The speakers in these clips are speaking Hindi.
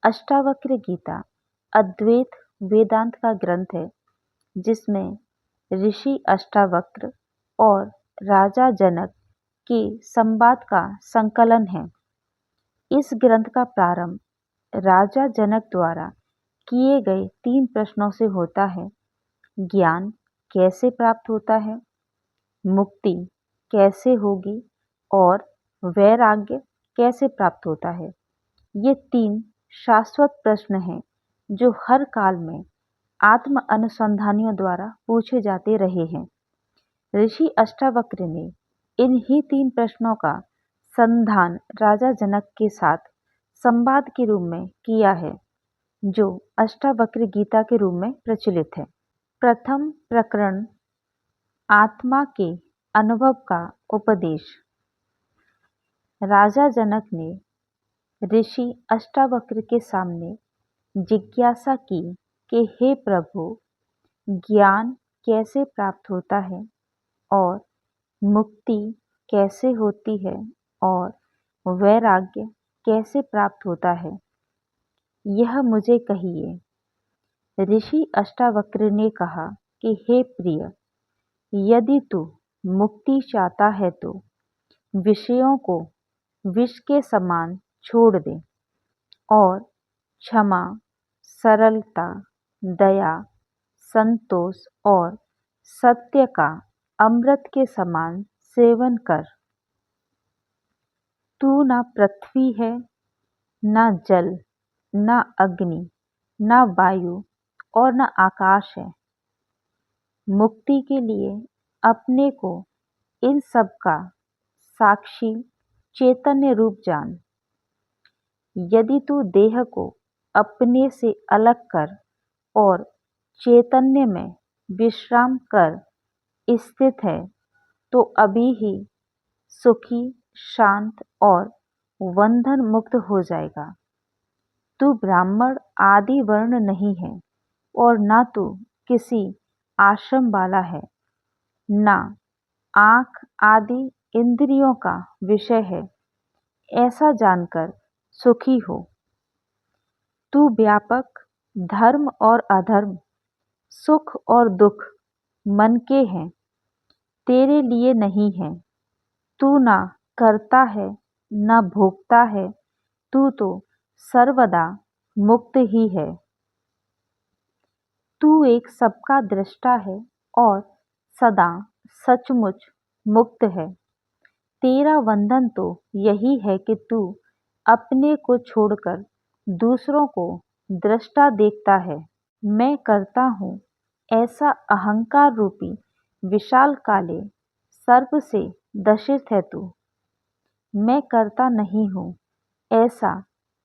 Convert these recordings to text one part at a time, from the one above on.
अष्टावक्र गीता अद्वैत वेदांत का ग्रंथ है जिसमें ऋषि अष्टावक्र और राजा जनक के संवाद का संकलन है। इस ग्रंथ का प्रारंभ राजा जनक द्वारा किए गए 3 प्रश्नों से होता है। ज्ञान कैसे प्राप्त होता है, मुक्ति कैसे होगी और वैराग्य कैसे प्राप्त होता है। ये 3 शाश्वत प्रश्न हैं जो हर काल में आत्म अनुसंधानियों द्वारा पूछे जाते रहे हैं। ऋषि अष्टावक्र ने इन्हीं 3 प्रश्नों का संधान राजा जनक के साथ संवाद के रूप में किया है, जो अष्टावक्र गीता के रूप में प्रचलित है। प्रथम प्रकरण आत्मा के अनुभव का उपदेश। राजा जनक ने ऋषि अष्टावक्र के सामने जिज्ञासा की कि हे प्रभु, ज्ञान कैसे प्राप्त होता है और मुक्ति कैसे होती है और वैराग्य कैसे प्राप्त होता है, यह मुझे कहिए। ऋषि अष्टावक्र ने कहा कि हे प्रिय, यदि तू मुक्ति चाहता है तो विषयों को विष के समान छोड़ दे और क्षमा, सरलता, दया, संतोष और सत्य का अमृत के समान सेवन कर। तू न पृथ्वी है, न जल, न अग्नि, न वायु और न आकाश है। मुक्ति के लिए अपने को इन सब का साक्षी चैतन्य रूप जान। यदि तू देह को अपने से अलग कर और चैतन्य में विश्राम कर स्थित है तो अभी ही सुखी, शांत और बंधन मुक्त हो जाएगा। तू ब्राह्मण आदि वर्ण नहीं है और न तू किसी आश्रम वाला है, न आँख आदि इंद्रियों का विषय है। ऐसा जानकर सुखी हो। तू व्यापक, धर्म और अधर्म, सुख और दुख मन के हैं, तेरे लिए नहीं है। तू ना करता है न भोगता है, तू तो सर्वदा मुक्त ही है। तू एक सबका दृष्टा है और सदा सचमुच मुक्त है। तेरा बंधन तो यही है कि तू अपने को छोड़कर दूसरों को दृष्टा देखता है। मैं करता हूँ ऐसा अहंकार रूपी विशाल काले सर्प से दंशित है तू। मैं करता नहीं हूँ ऐसा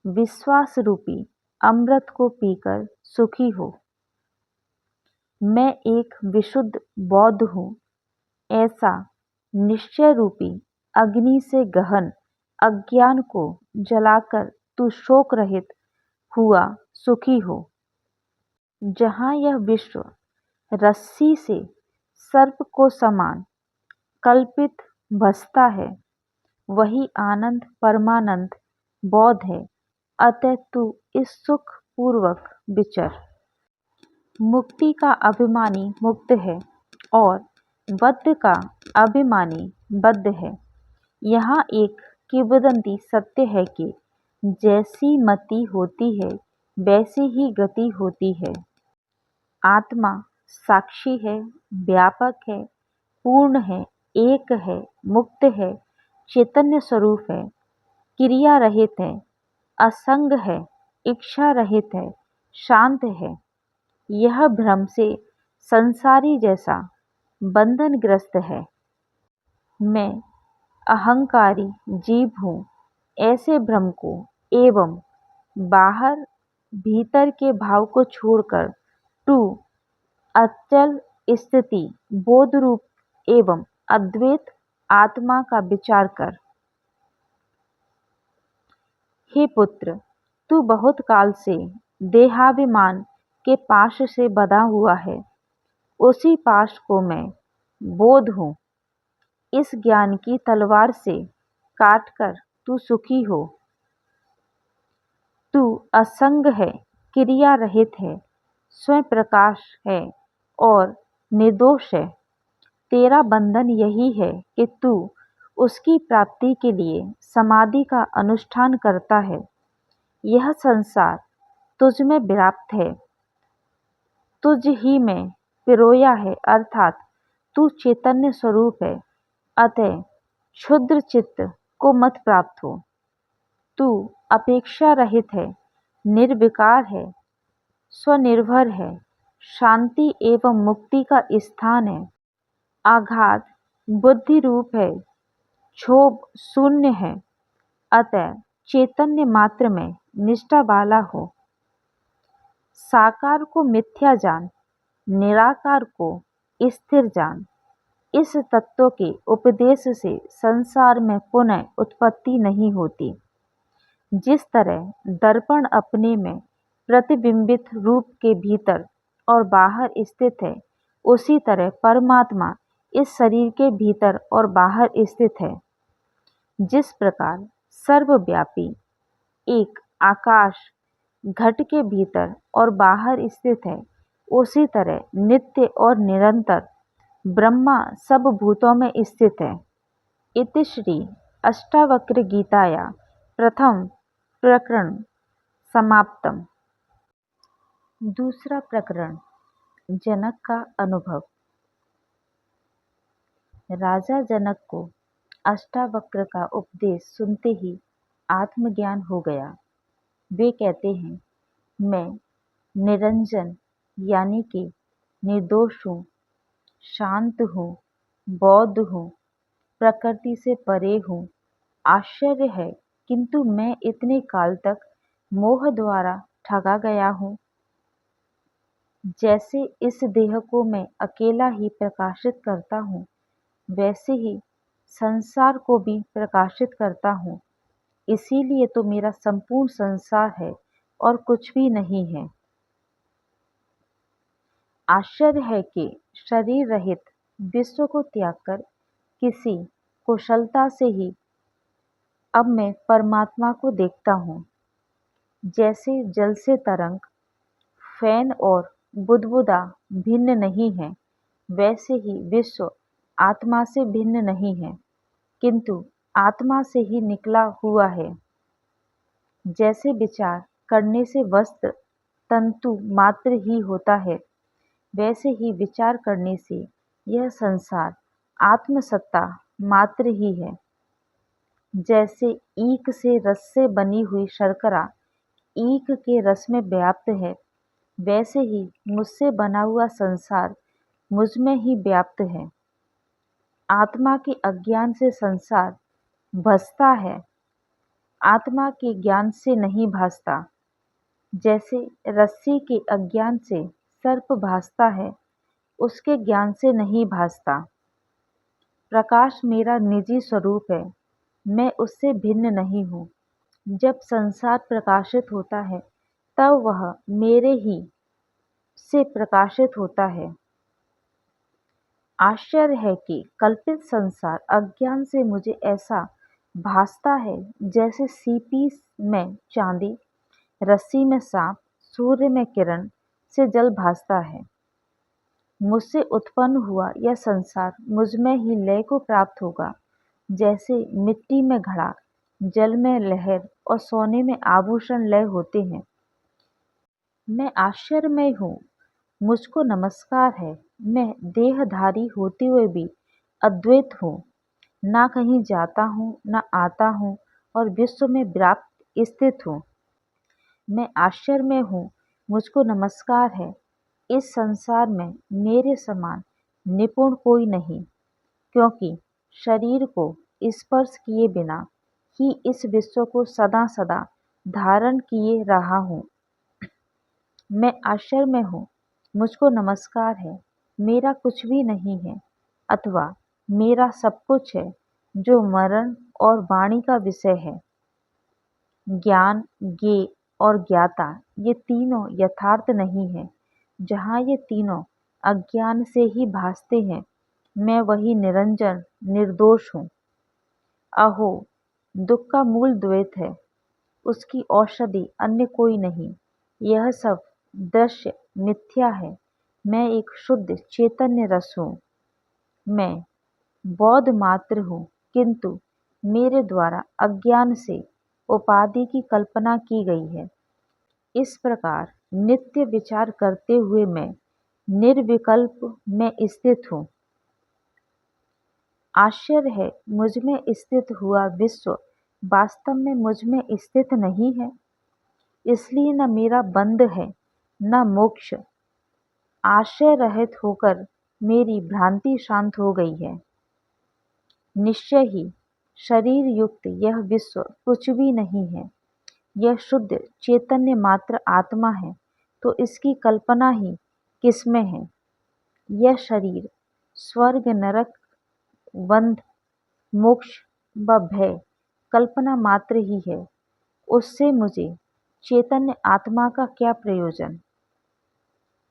विश्वास रूपी अमृत को पीकर सुखी हो। मैं एक विशुद्ध बौद्ध हूँ ऐसा निश्चय रूपी अग्नि से गहन अज्ञान को जलाकर तू शोक रहित हुआ सुखी हो। जहाँ यह विश्व रस्सी से सर्प को समान कल्पित बसता है, वही आनंद परमानंद बौद्ध है। अतः तू इस सुख पूर्वक विचर। मुक्ति का अभिमानी मुक्त है और बद्ध का अभिमानी बद्ध है। यहाँ एक किंवदंती सत्य है कि जैसी मति होती है वैसी ही गति होती है। आत्मा साक्षी है, व्यापक है, पूर्ण है, एक है, मुक्त है, चैतन्य स्वरूप है, क्रिया रहित है, असंग है, इच्छा रहित है, शांत है। यह भ्रम से संसारी जैसा बंधनग्रस्त है। मैं अहंकारी जीव हूँ ऐसे भ्रम को एवं बाहर भीतर के भाव को छोड़कर तू अचल स्थिति बोध रूप एवं अद्वैत आत्मा का विचार कर। हे पुत्र, तू बहुत काल से देहाभिमान के पाश से बंधा हुआ है। उसी पाश को मैं बोध हूँ। इस ज्ञान की तलवार से काटकर तू सुखी हो। तू असंग है, क्रिया रहित है, स्वयं प्रकाश है और निर्दोष है। तेरा बंधन यही है कि तू उसकी प्राप्ति के लिए समाधि का अनुष्ठान करता है। यह संसार तुझ में व्याप्त है, तुझ ही में पिरोया है, अर्थात तू चैतन्य स्वरूप है। अतः क्षुद्र चित्त को मत प्राप्त हो। तू अपेक्षा रहित है, निर्विकार है, स्वनिर्भर है, शांति एवं मुक्ति का स्थान है। आघात बुद्धि रूप है, क्षोभ शून्य है। अतः चैतन्य मात्र में निष्ठा वाला हो। साकार को मिथ्या जान, निराकार को स्थिर जान। इस तत्व के उपदेश से संसार में पुनः उत्पत्ति नहीं होती। जिस तरह दर्पण अपने में प्रतिबिंबित रूप के भीतर और बाहर स्थित है, उसी तरह परमात्मा इस शरीर के भीतर और बाहर स्थित है। जिस प्रकार सर्वव्यापी एक आकाश घट के भीतर और बाहर स्थित है, उसी तरह नित्य और निरंतर ब्रह्मा सब भूतों में स्थित है। इति श्री अष्टावक्र गीताया प्रथम प्रकरण समाप्तम। दूसरा प्रकरण, जनक का अनुभव। राजा जनक को अष्टावक्र का उपदेश सुनते ही आत्मज्ञान हो गया। वे कहते हैं, मैं निरंजन यानी कि निर्दोष हूँ, शांत हूँ, बौद्ध हूँ, प्रकृति से परे हूँ। आश्चर्य है, किंतु मैं इतने काल तक मोह द्वारा ठगा गया हूँ। जैसे इस देह को मैं अकेला ही प्रकाशित करता हूँ, वैसे ही संसार को भी प्रकाशित करता हूँ। इसीलिए तो मेरा संपूर्ण संसार है और कुछ भी नहीं है। आश्चर्य है कि शरीर रहित विश्व को त्याग कर किसी कुशलता से ही अब मैं परमात्मा को देखता हूँ। जैसे जल से तरंग, फैन और बुदबुदा भिन्न नहीं है, वैसे ही विश्व आत्मा से भिन्न नहीं है, किंतु आत्मा से ही निकला हुआ है। जैसे विचार करने से वस्त्र तंतु मात्र ही होता है, वैसे ही विचार करने से यह संसार आत्मसत्ता मात्र ही है। जैसे ईख से रस से बनी हुई शर्करा ईख के रस में व्याप्त है, वैसे ही मुझसे बना हुआ संसार मुझ में ही व्याप्त है। आत्मा के अज्ञान से संसार भासता है, आत्मा के ज्ञान से नहीं भासता। जैसे रस्सी के अज्ञान से सर्प भासता है, उसके ज्ञान से नहीं भासता। प्रकाश मेरा निजी स्वरूप है, मैं उससे भिन्न नहीं हूँ। जब संसार प्रकाशित होता है, तब वह मेरे ही से प्रकाशित होता है। आश्चर्य है कि कल्पित संसार अज्ञान से मुझे ऐसा भासता है, जैसे सीपी में चांदी, रस्सी में सांप, सूर्य में किरण से जल भासता है। मुझसे उत्पन्न हुआ यह संसार मुझ में ही लय को प्राप्त होगा। जैसे मिट्टी में घड़ा, जल में लहर और सोने में आभूषण लय होते हैं। मैं आश्चर्यमय हूँ, मुझको नमस्कार है। मैं देहधारी होते हुए भी अद्वैत हूँ, ना कहीं जाता हूँ ना आता हूँ और विश्व में व्याप्त स्थित हूँ। मैं आश्चर्यमय हूँ, मुझको नमस्कार है। इस संसार में मेरे समान निपुण कोई नहीं, क्योंकि शरीर को स्पर्श किए बिना ही इस विश्व को सदा सदा धारण किए रहा हूँ। मैं आश्चर्यमय हूँ, मुझको नमस्कार है। मेरा कुछ भी नहीं है, अथवा मेरा सब कुछ है, जो मरण और वाणी का विषय है। ज्ञान, ज्ञेय और ज्ञाता ये तीनों यथार्थ नहीं है। जहाँ ये तीनों अज्ञान से ही भासते हैं, मैं वही निरंजन निर्दोष हूँ। अहो, दुख का मूल द्वैत है। उसकी औषधि अन्य कोई नहीं। यह सब दृश्य मिथ्या है। मैं एक शुद्ध चैतन्य रस हूँ। मैं बौद्ध मात्र हूँ, किंतु मेरे द्वारा अज्ञान से उपाधि की कल्पना की गई है। इस प्रकार नित्य विचार करते हुए मैं निर्विकल्प में स्थित हूँ। आश्चर्य है, मुझ में स्थित हुआ विश्व वास्तव में मुझ में स्थित नहीं है। इसलिए न मेरा बंध है न मोक्ष। आश्रय रहित होकर मेरी भ्रांति शांत हो गई है। निश्चय ही शरीर युक्त यह विश्व कुछ भी नहीं है। यह शुद्ध चैतन्य मात्र आत्मा है, तो इसकी कल्पना ही किसमें है। यह शरीर स्वर्ग नरक बंध मोक्ष व भय कल्पना मात्र ही है। उससे मुझे चैतन्य आत्मा का क्या प्रयोजन।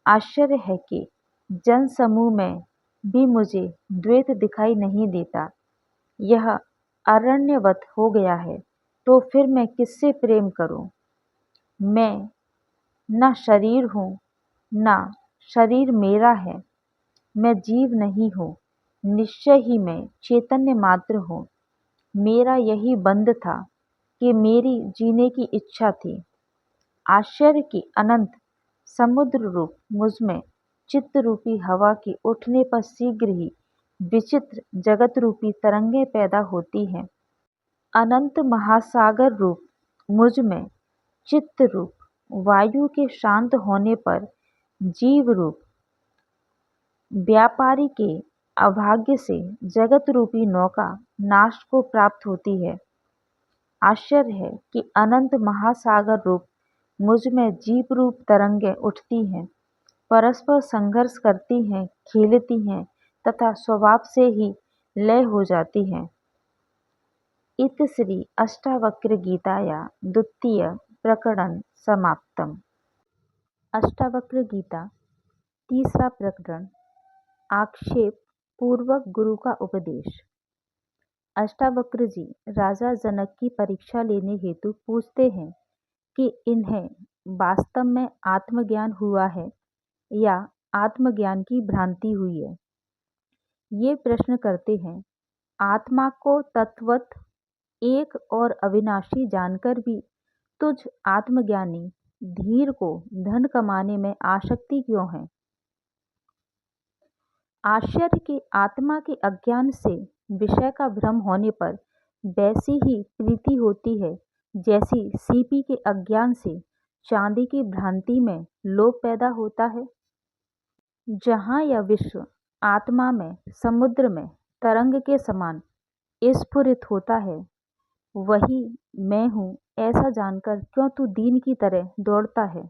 आश्चर्य है कि जन समूह में भी मुझे द्वैत दिखाई नहीं देता। यह अरण्यवत हो गया है, तो फिर मैं किससे प्रेम करूं। मैं न शरीर हूँ न शरीर मेरा है। मैं जीव नहीं हूँ, निश्चय ही मैं चैतन्य मात्र हूँ। मेरा यही बंध था कि मेरी जीने की इच्छा थी। आश्चर्य की अनंत समुद्र रूप मुझमें चित्त रूपी हवा के उठने पर शीघ्र ही विचित्र जगत रूपी तरंगें पैदा होती हैं। अनंत महासागर रूप मुझ में चित्त रूप वायु के शांत होने पर जीव रूप व्यापारी के अभाग्य से जगत रूपी नौका नाश को प्राप्त होती है। आश्चर्य है कि अनंत महासागर रूप मुझ में जीव रूप तरंगें उठती हैं, परस्पर संघर्ष करती हैं, खेलती हैं तथा स्वभाव से ही लय हो जाती हैं। इत श्री अष्टावक्र गीताया द्वितीय प्रकरण समाप्तम। अष्टावक्र गीता तीसरा प्रकरण आक्षेप पूर्वक गुरु का उपदेश। अष्टावक्र जी राजा जनक की परीक्षा लेने हेतु पूछते हैं कि इन्हें वास्तव में आत्मज्ञान हुआ है या आत्मज्ञान की भ्रांति हुई है। ये प्रश्न करते हैं, आत्मा को तत्वत एक और अविनाशी जानकर भी तुझ आत्मज्ञानी धीर को धन कमाने में आसक्ति क्यों है। आश्चर्य की आत्मा के अज्ञान से विषय का भ्रम होने पर वैसी ही प्रीति होती है जैसी सीपी के अज्ञान से चांदी की भ्रांति में लोभ पैदा होता है। जहाँ यह विश्व आत्मा में समुद्र में तरंग के समान स्फुरित होता है, वही मैं हूँ ऐसा जानकर क्यों तू दीन की तरह दौड़ता है।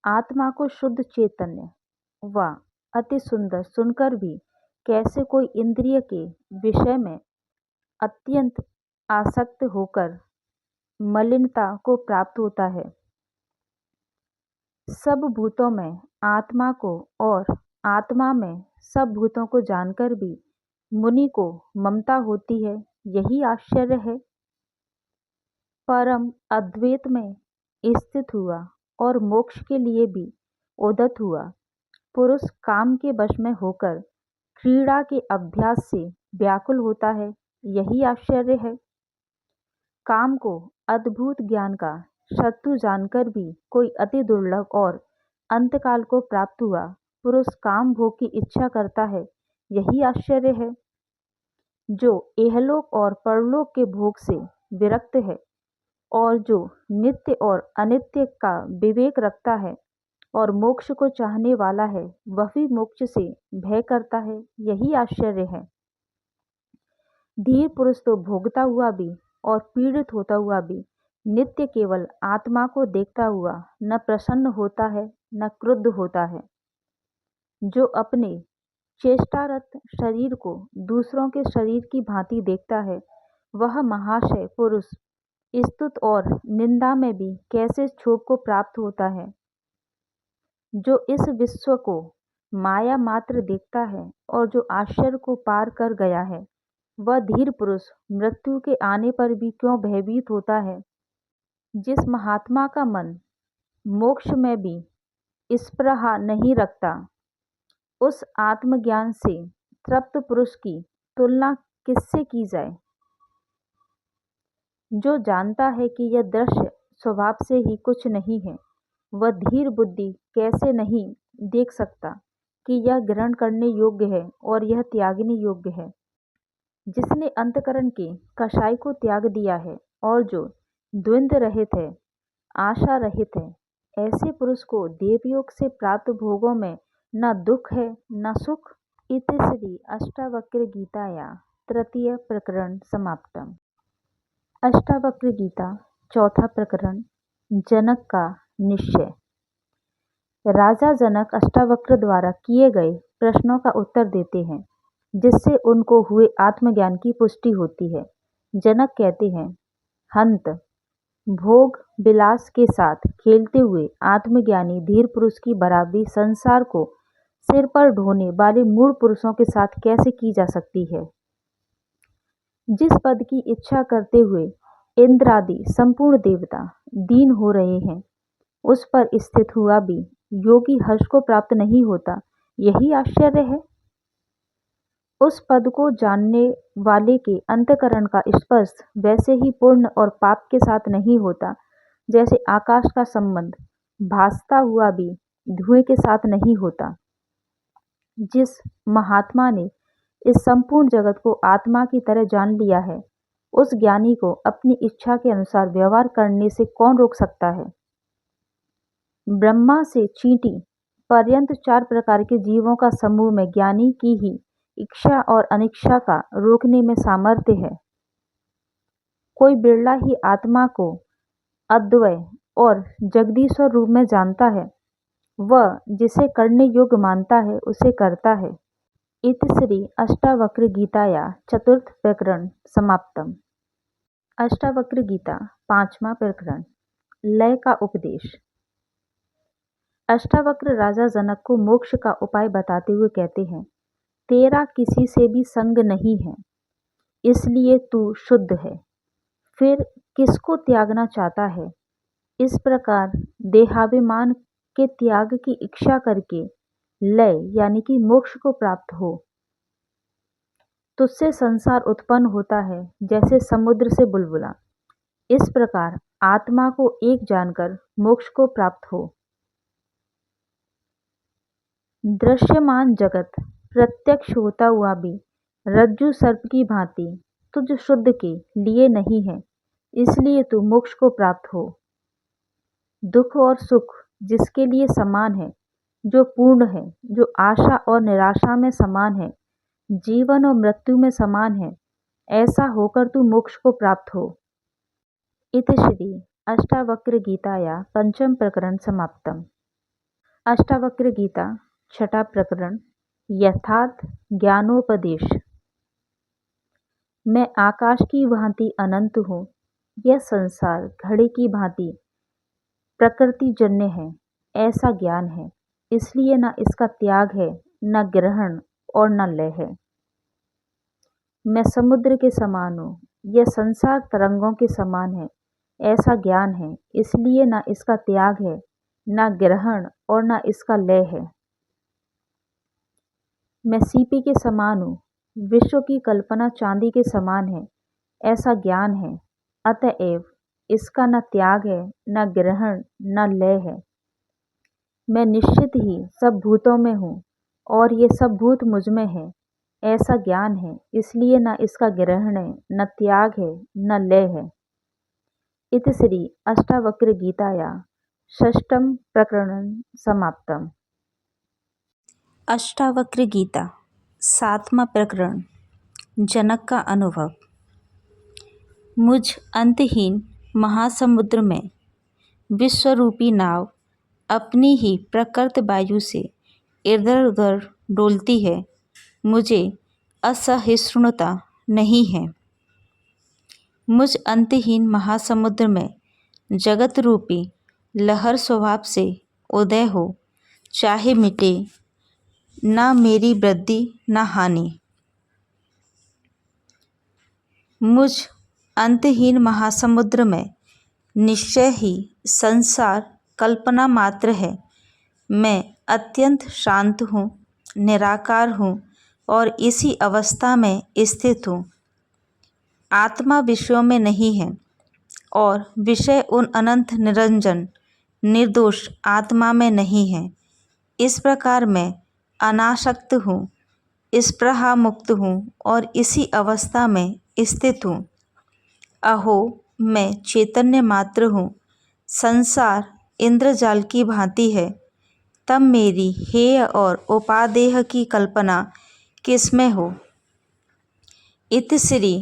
आत्मा को शुद्ध चैतन्य व अति सुंदर सुनकर भी कैसे कोई इंद्रिय के विषय में अत्यंत आसक्त होकर मलिनता को प्राप्त होता है। सब भूतों में आत्मा को और आत्मा में सब भूतों को जानकर भी मुनि को ममता होती है, यही आश्चर्य है। परम अद्वैत में स्थित हुआ और मोक्ष के लिए भी उद्यत हुआ पुरुष काम के वश में होकर क्रीड़ा के अभ्यास से व्याकुल होता है, यही आश्चर्य है। काम को अद्भुत ज्ञान का शत्रु जानकर भी कोई अति दुर्लभ और अंतकाल को प्राप्त हुआ पुरुष काम भोग की इच्छा करता है, यही आश्चर्य है। जो इहलोक और परलोक के भोग से विरक्त है और जो नित्य और अनित्य का विवेक रखता है और मोक्ष को चाहने वाला है, वह भी मोक्ष से भय करता है, यही आश्चर्य है। धीर पुरुष तो भोगता हुआ भी और पीड़ित होता हुआ भी नित्य केवल आत्मा को देखता हुआ न प्रसन्न होता है न क्रुद्ध होता है। जो अपने चेष्टारत शरीर को दूसरों के शरीर की भांति देखता है, वह महाशय पुरुष स्तुत और निंदा में भी कैसे क्षोभ को प्राप्त होता है। जो इस विश्व को माया मात्र देखता है और जो आश्चर्य को पार कर गया है, वह धीर पुरुष मृत्यु के आने पर भी क्यों भयभीत होता है। जिस महात्मा का मन मोक्ष में भी स्पृहा नहीं रखता, उस आत्मज्ञान से तृप्त पुरुष की तुलना किससे की जाए? जो जानता है कि यह दृश्य स्वभाव से ही कुछ नहीं है, वह धीर बुद्धि कैसे नहीं देख सकता कि यह ग्रहण करने योग्य है और यह त्यागने योग्य है। जिसने अंतकरण के कषाय को त्याग दिया है और जो द्वंद्व रहित है, आशा रहित है, ऐसे पुरुष को देवयोग से प्राप्त भोगों में न दुख है न सुख। इति श्री अष्टावक्र गीताया तृतीय प्रकरण समाप्तम। अष्टावक्र गीता चौथा प्रकरण, जनक का निश्चय। राजा जनक अष्टावक्र द्वारा किए गए प्रश्नों का उत्तर देते हैं, जिससे उनको हुए आत्मज्ञान की पुष्टि होती है। जनक कहते हैं, हंत भोग विलास के साथ खेलते हुए आत्मज्ञानी धीर पुरुष की बराबरी संसार को सिर पर ढोने वाले मूढ़ पुरुषों के साथ कैसे की जा सकती है? जिस पद की इच्छा करते हुए इंद्र आदि संपूर्ण देवता दीन हो रहे हैं, उस पर स्थित हुआ भी योगी हर्ष को प्राप्त नहीं होता, यही आश्चर्य है। उस पद को जानने वाले के अंतकरण का स्पर्श वैसे ही पुण्य और पाप के साथ नहीं होता, जैसे आकाश का संबंध भासता हुआ भी धुएं के साथ नहीं होता। जिस महात्मा ने इस संपूर्ण जगत को आत्मा की तरह जान लिया है, उस ज्ञानी को अपनी इच्छा के अनुसार व्यवहार करने से कौन रोक सकता है? ब्रह्मा से चींटी पर्यंत 4 प्रकार के जीवों का समूह में ज्ञानी की ही इच्छा और अनिच्छा का रोकने में सामर्थ्य है। कोई बिरला ही आत्मा को अद्वय और जगदीश्वर रूप में जानता है। वह जिसे करने योग्य मानता है, उसे करता है। इति श्री अष्टावक्र गीताया चतुर्थ प्रकरण समाप्तम। अष्टावक्र गीता पांचवा प्रकरण, लय का उपदेश। अष्टावक्र राजा जनक को मोक्ष का उपाय बताते हुए कहते हैं, तेरा किसी से भी संग नहीं है, इसलिए तू शुद्ध है। फिर किसको त्यागना चाहता है? इस प्रकार देहाभिमान के त्याग की इच्छा करके लय यानी कि मोक्ष को प्राप्त हो। तुझसे संसार उत्पन्न होता है, जैसे समुद्र से बुलबुला। इस प्रकार आत्मा को एक जानकर मोक्ष को प्राप्त हो। दृश्यमान जगत प्रत्यक्ष होता हुआ भी रज्जु सर्प की भांति तुझ शुद्ध के लिए नहीं है, इसलिए तू मोक्ष को प्राप्त हो। दुख और सुख जिसके लिए समान है, जो पूर्ण है, जो आशा और निराशा में समान है, जीवन और मृत्यु में समान है, ऐसा होकर तू मोक्ष को प्राप्त हो। इति श्री अष्टावक्र गीताया पंचम प्रकरण समाप्तम। अष्टावक्र गीता छठा प्रकरण, यथार्थ ज्ञानोपदेश। मैं आकाश की भांति अनंत हूँ। यह संसार घड़े की भांति प्रकृतिजन्य है, ऐसा ज्ञान है। इसलिए न इसका त्याग है, न ग्रहण और न लय है। मैं समुद्र के समान हूँ। यह संसार तरंगों के समान है, ऐसा ज्ञान है। इसलिए न इसका त्याग है, न ग्रहण और न इसका लय है। मैं सीपी के समान हूँ। विश्व की कल्पना चांदी के समान है, ऐसा ज्ञान है। अतएव इसका न त्याग है, न ग्रहण न लय है। मैं निश्चित ही सब भूतों में हूँ और ये सब भूत मुझ में है, ऐसा ज्ञान है। इसलिए न इसका ग्रहण है, न त्याग है, न लय है। इति श्री अष्टावक्र गीताया षष्ठम प्रकरण समाप्तम। अष्टावक्र गीता सातवां प्रकरण, जनक का अनुभव। मुझ अंतहीन महासमुद्र में विश्वरूपी नाव अपनी ही प्रकृत वायु से इधर उधर डोलती है। मुझे असहिष्णुता नहीं है। मुझ अंतहीन महासमुद्र में जगत रूपी लहर स्वभाव से उदय हो, चाहे मिटे, ना मेरी वृद्धि ना हानि। मुझ अंतहीन महासमुद्र में निश्चय ही संसार कल्पना मात्र है। मैं अत्यंत शांत हूँ, निराकार हूँ और इसी अवस्था में स्थित हूँ। आत्मा विषयों में नहीं है और विषय उन अनंत निरंजन निर्दोष आत्मा में नहीं है। इस प्रकार मैं अनासक्त हूँ, स्पृहा मुक्त हूँ और इसी अवस्था में स्थित हूँ। अहो, मैं चैतन्य मात्र हूँ। संसार इंद्रजाल की भांति है, तब मेरी हेय और उपादेय की कल्पना किसमें हो। इति श्री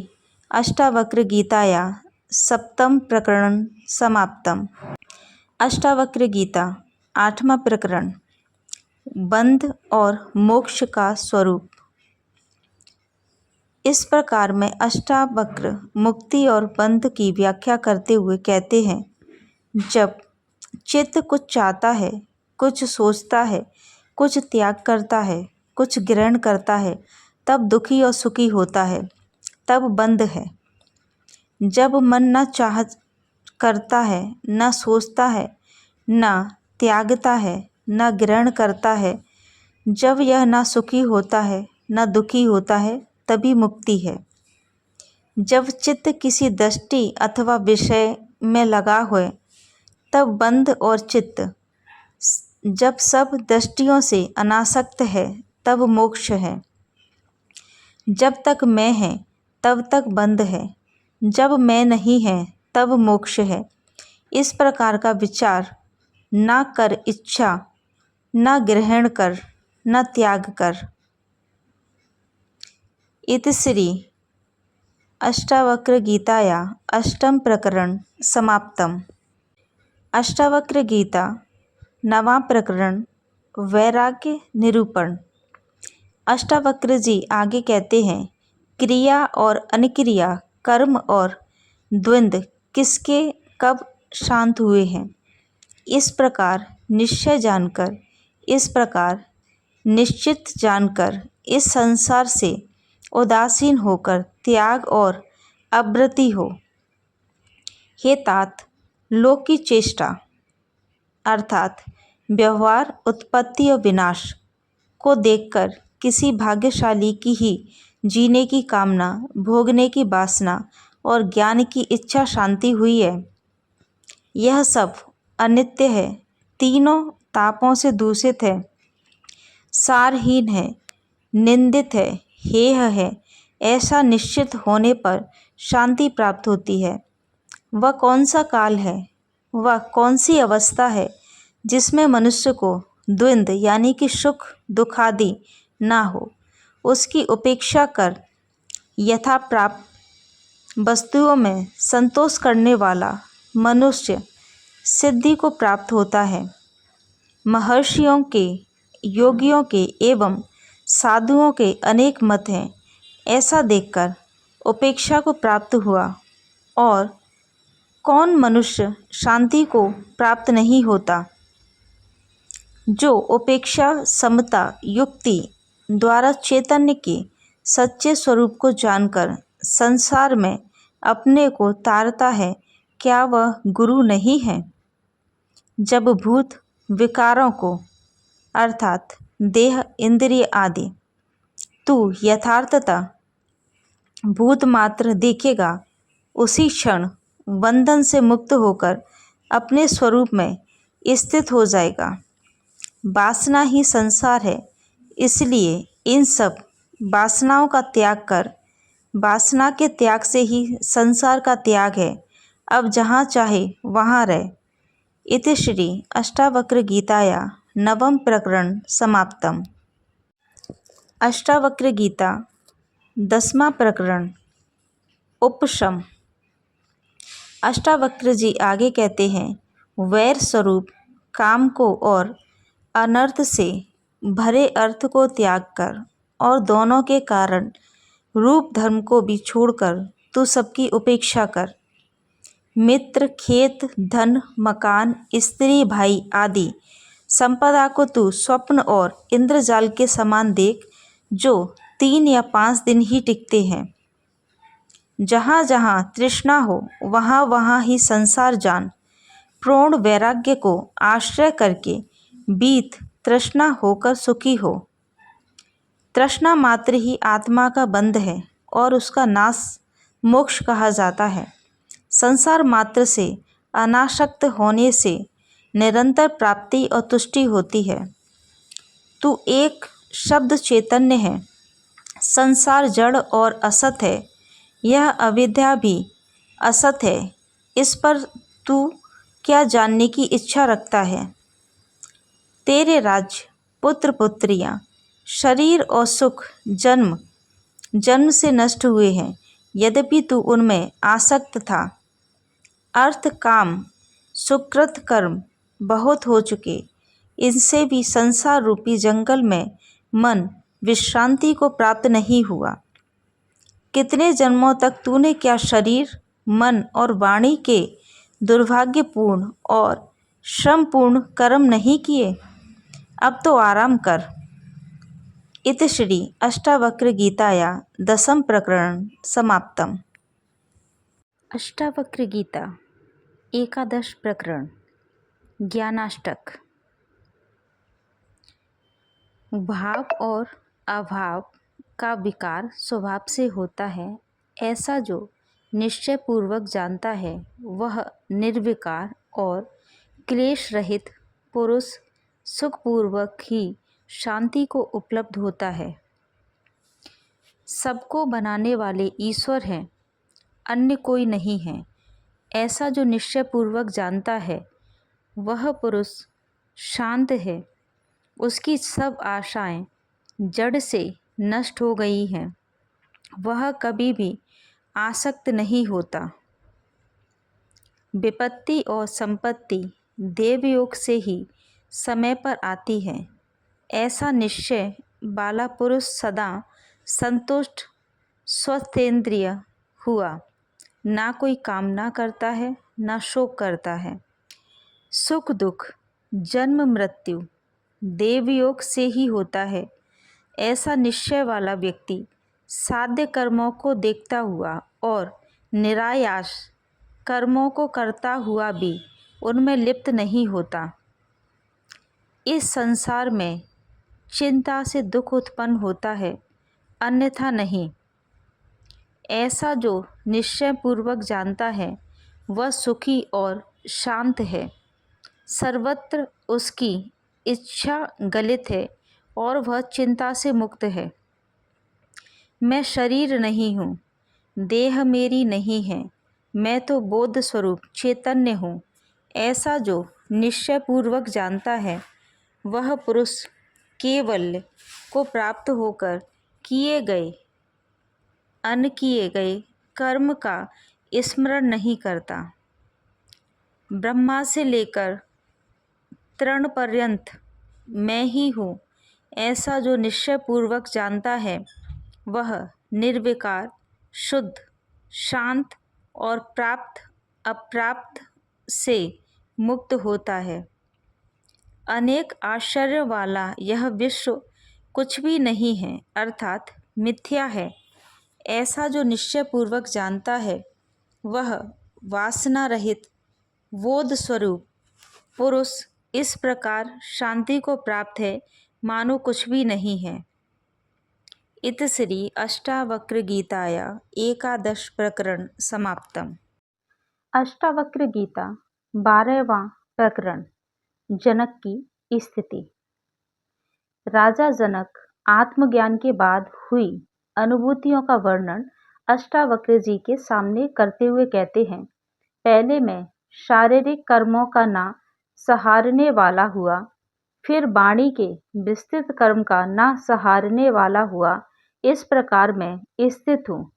अष्टावक्र गीताया सप्तम प्रकरण समाप्तम। अष्टावक्र गीता 8वां प्रकरण, बंध और मोक्ष का स्वरूप। इस प्रकार में अष्टावक्र मुक्ति और बंध की व्याख्या करते हुए कहते हैं, जब चित्त कुछ चाहता है, कुछ सोचता है, कुछ त्याग करता है, कुछ ग्रहण करता है, तब दुखी और सुखी होता है, तब बंध है। जब मन न चाह करता है, न सोचता है, न त्यागता है, न ग्रहण करता है, जब यह न सुखी होता है न दुखी होता है, तभी मुक्ति है। जब चित्त किसी दृष्टि अथवा विषय में लगा हुए, तब बंध और चित्त। जब सब दृष्टियों से अनासक्त है, तब मोक्ष है। जब तक मैं है, तब तक बंध है। जब मैं नहीं है, तब मोक्ष है। इस प्रकार का विचार न कर इच्छा, न ग्रहण कर, न त्याग कर। इति श्री अष्टावक्र गीताया अष्टम प्रकरण समाप्तम। अष्टावक्र गीता 9वां प्रकरण, वैराग्य निरूपण। अष्टावक्र जी आगे कहते हैं, क्रिया और अनिक्रिया, कर्म और द्वंद्व किसके कब शांत हुए हैं। इस प्रकार निश्चय जानकर, इस प्रकार निश्चित जानकर, इस संसार से उदासीन होकर त्याग और अवृत्ति हो। हे तात, लोक की चेष्टा अर्थात व्यवहार, उत्पत्ति और विनाश को देखकर किसी भाग्यशाली की ही जीने की कामना, भोगने की वासना और ज्ञान की इच्छा शांति हुई है। यह सब अनित्य है, तीनों तापों से दूषित है, सारहीन है, निंदित है, हेय है। ऐसा निश्चित होने पर शांति प्राप्त होती है। वह कौन सा काल है, वह कौन सी अवस्था है जिसमें मनुष्य को द्वंद्व यानी कि सुख दुखादि ना हो। उसकी उपेक्षा कर यथा प्राप्त वस्तुओं में संतोष करने वाला मनुष्य सिद्धि को प्राप्त होता है। महर्षियों के, योगियों के एवं साधुओं के अनेक मत हैं। ऐसा देखकर उपेक्षा को प्राप्त हुआ। और कौन मनुष्य शांति को प्राप्त नहीं होता। जो उपेक्षा, समता, युक्ति द्वारा चैतन्य के सच्चे स्वरूप को जानकर संसार में अपने को तारता है, क्या वह गुरु नहीं है। जब भूत विकारों को अर्थात देह, इंद्रिय आदि तू यथार्थता भूत मात्र देखेगा, उसी क्षण बंधन से मुक्त होकर अपने स्वरूप में स्थित हो जाएगा। वासना ही संसार है, इसलिए इन सब वासनाओं का त्याग कर, वासना के त्याग से ही संसार का त्याग है। अब जहाँ चाहे वहाँ रहे। इति श्री अष्टावक्र गीताया 9वां प्रकरण समाप्तम। अष्टावक्र गीता 10वां प्रकरण, उपशम। अष्टावक्र जी आगे कहते हैं, वैर स्वरूप काम को और अनर्थ से भरे अर्थ को त्याग कर और दोनों के कारण रूप धर्म को भी छोड़कर तू सबकी उपेक्षा कर। मित्र, खेत, धन, मकान, स्त्री, भाई आदि संपदा को तू स्वप्न और इंद्रजाल के समान देख, जो 3 या 5 दिन ही टिकते हैं। जहाँ जहाँ तृष्णा हो वहाँ वहाँ ही संसार जान। पूर्ण वैराग्य को आश्रय करके बीत तृष्णा होकर सुखी हो। तृष्णा मात्र ही आत्मा का बंध है और उसका नाश मोक्ष कहा जाता है। संसार मात्र से अनासक्त होने से निरंतर प्राप्ति और तुष्टि होती है। तू एक शब्द चैतन्य है। संसार जड़ और असत है। यह अविद्या भी असत है। इस पर तू क्या जानने की इच्छा रखता है? तेरे राज्य, पुत्र पुत्रियां, शरीर और सुख जन्म जन्म से नष्ट हुए हैं, यद्यपि तू उनमें आसक्त था। अर्थ, काम, सुकृत कर्म बहुत हो चुके। इनसे भी संसार रूपी जंगल में मन विश्रांति को प्राप्त नहीं हुआ। कितने जन्मों तक तूने क्या शरीर, मन और वाणी के दुर्भाग्यपूर्ण और श्रमपूर्ण कर्म नहीं किए? अब तो आराम कर। इति श्री अष्टावक्र गीताया दशम प्रकरण समाप्तम। अष्टावक्र गीता एकादश प्रकरण ज्ञानाष्टक। भाव और अभाव का विकार स्वभाव से होता है। ऐसा जो निश्चय पूर्वक जानता है वह निर्विकार और क्लेश रहित पुरुष सुखपूर्वक ही शांति को उपलब्ध होता है। सबको बनाने वाले ईश्वर हैं, अन्य कोई नहीं है। ऐसा जो निश्चय पूर्वक जानता है वह पुरुष शांत है। उसकी सब आशाएं जड़ से नष्ट हो गई हैं। वह कभी भी आसक्त नहीं होता। विपत्ति और संपत्ति देवयोग से ही समय पर आती है। ऐसा निश्चय वाला पुरुष सदा संतुष्ट स्वस्थेंद्रिय हुआ, ना कोई कामना करता है, ना शोक करता है। सुख दुख, जन्म मृत्यु देवयोग से ही होता है। ऐसा निश्चय वाला व्यक्ति साध्य कर्मों को देखता हुआ और निरायास कर्मों को करता हुआ भी उनमें लिप्त नहीं होता। इस संसार में चिंता से दुख उत्पन्न होता है, अन्यथा नहीं। ऐसा जो निश्चय पूर्वक जानता है वह सुखी और शांत है। सर्वत्र उसकी इच्छा गलित है और वह चिंता से मुक्त है। मैं शरीर नहीं हूँ, देह मेरी नहीं है, मैं तो बोध स्वरूप चैतन्य हूँ। ऐसा जो निश्चय पूर्वक जानता है वह पुरुष केवल को प्राप्त होकर किए गए अनकिए गए कर्म का स्मरण नहीं करता। ब्रह्मा से लेकर तृण पर्यंत मैं ही हूँ। ऐसा जो निश्चय पूर्वक जानता है वह निर्विकार, शुद्ध, शांत और प्राप्त अप्राप्त से मुक्त होता है। अनेक आश्चर्य वाला यह विश्व कुछ भी नहीं है, अर्थात मिथ्या है। ऐसा जो निश्चय पूर्वक जानता है वह वासना रहित बोध स्वरूप पुरुष इस प्रकार शांति को प्राप्त है मानो कुछ भी नहीं है। इत श्री अष्टावक्र गीताया एकादश प्रकरण समाप्तम। अष्टावक्र गीता 12वां प्रकरण जनक की स्थिति। राजा जनक आत्मज्ञान के बाद हुई अनुभूतियों का वर्णन अष्टावक्र जी के सामने करते हुए कहते हैं, पहले मैं शारीरिक कर्मों का ना सहारने वाला हुआ, फिर वाणी के विस्तृत कर्म का ना सहारने वाला हुआ। इस प्रकार मैं स्थित हूँ।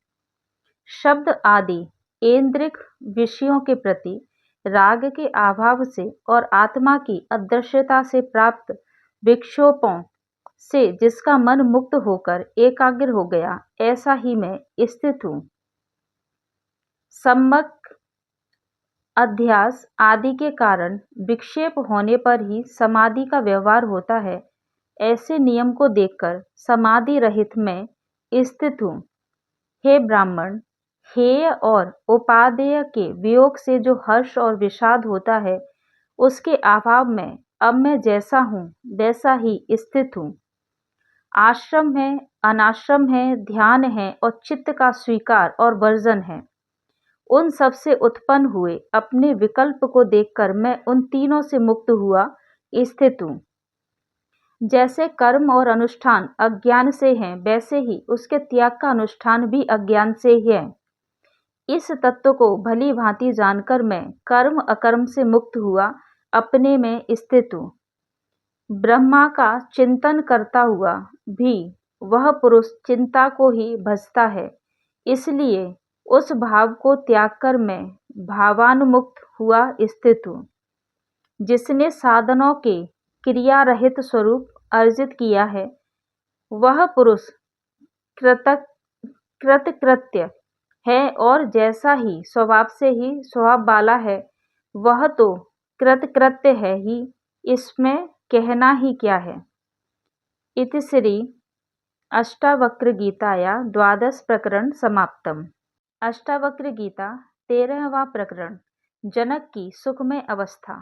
शब्द आदि ऐन्द्रिक विषयों के प्रति राग के अभाव से और आत्मा की अदृश्यता से प्राप्त विक्षोभों से जिसका मन मुक्त होकर एकाग्र हो गया, ऐसा ही मैं स्थित हूँ। सम्यक अध्यास आदि के कारण विक्षेप होने पर ही समाधि का व्यवहार होता है। ऐसे नियम को देखकर समाधि रहित मैं स्थित हूँ। हे ब्राह्मण, हेय और उपादेय के वियोग से जो हर्ष और विषाद होता है, उसके अभाव में अब मैं जैसा हूँ वैसा ही स्थित हूँ। आश्रम है, अनाश्रम है, ध्यान है और चित्त का स्वीकार और वर्जन है। उन सब से उत्पन्न हुए अपने विकल्प को देखकर मैं उन तीनों से मुक्त हुआ स्थित हूँ। जैसे कर्म और अनुष्ठान अज्ञान से हैं, वैसे ही उसके त्याग का अनुष्ठान भी अज्ञान से ही है। इस तत्व को भली भांति जानकर मैं कर्म अकर्म से मुक्त हुआ अपने में स्थित हूँ। ब्रह्मा का चिंतन करता हुआ भी वह पुरुष चिंता को ही भजता है, इसलिए उस भाव को त्याग कर मैं भावानुमुक्त हुआ स्थित हूँ। जिसने साधनों के क्रिया रहित स्वरूप अर्जित किया है, वह पुरुष कृतकृत्य है और जैसा ही स्वभाव से ही स्वभाव वाला है, वह तो कृतकृत्य है ही, इसमें कहना ही क्या है। इति श्री अष्टावक्र गीताया द्वादश प्रकरण समाप्तम। अष्टावक्र गीता 13वां प्रकरण, जनक की सुखमय अवस्था।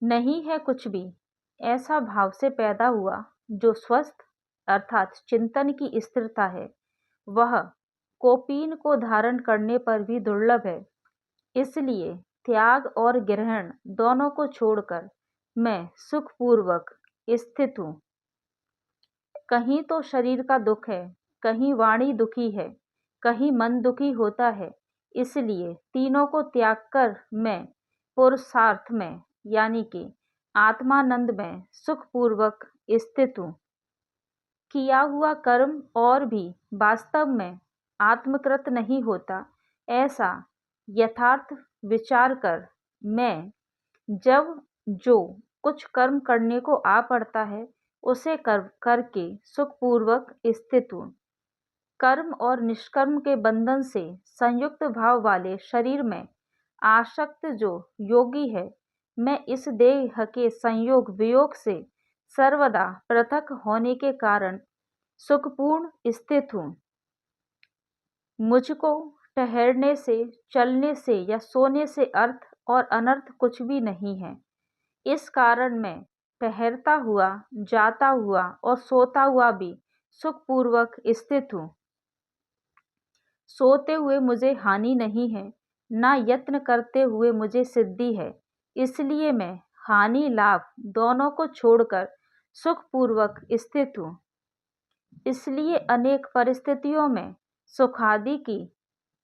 नहीं है कुछ भी ऐसा भाव से पैदा हुआ जो स्वस्थ अर्थात चिंतन की स्थिरता है, वह कोपीन को धारण करने पर भी दुर्लभ है। इसलिए त्याग और ग्रहण दोनों को छोड़कर मैं सुखपूर्वक स्थित हूँ। कहीं तो शरीर का दुख है, कहीं वाणी दुखी है, कहीं मन दुखी होता है, इसलिए तीनों को त्याग कर मैं पुरुषार्थ में यानी कि आत्मानंद में सुखपूर्वक स्थित हूँ। किया हुआ कर्म और भी वास्तव में आत्मकृत नहीं होता, ऐसा यथार्थ विचार कर मैं जब जो कुछ कर्म करने को आ पड़ता है, उसे करके सुखपूर्वक स्थित हूँ। कर्म और निष्कर्म के बंधन से संयुक्त भाव वाले शरीर में आसक्त जो योगी है, मैं इस देह के संयोग वियोग से सर्वदा पृथक होने के कारण सुखपूर्ण स्थित हूँ। मुझको ठहरने से, चलने से या सोने से अर्थ और अनर्थ कुछ भी नहीं है। इस कारण मैं ठहरता हुआ, जाता हुआ और सोता हुआ भी सुखपूर्वक स्थित हूँ। सोते हुए मुझे हानि नहीं है, ना यत्न करते हुए मुझे सिद्धि है, इसलिए मैं हानि लाभ दोनों को छोड़कर सुखपूर्वक स्थित हूँ। इसलिए अनेक परिस्थितियों में सुखादि की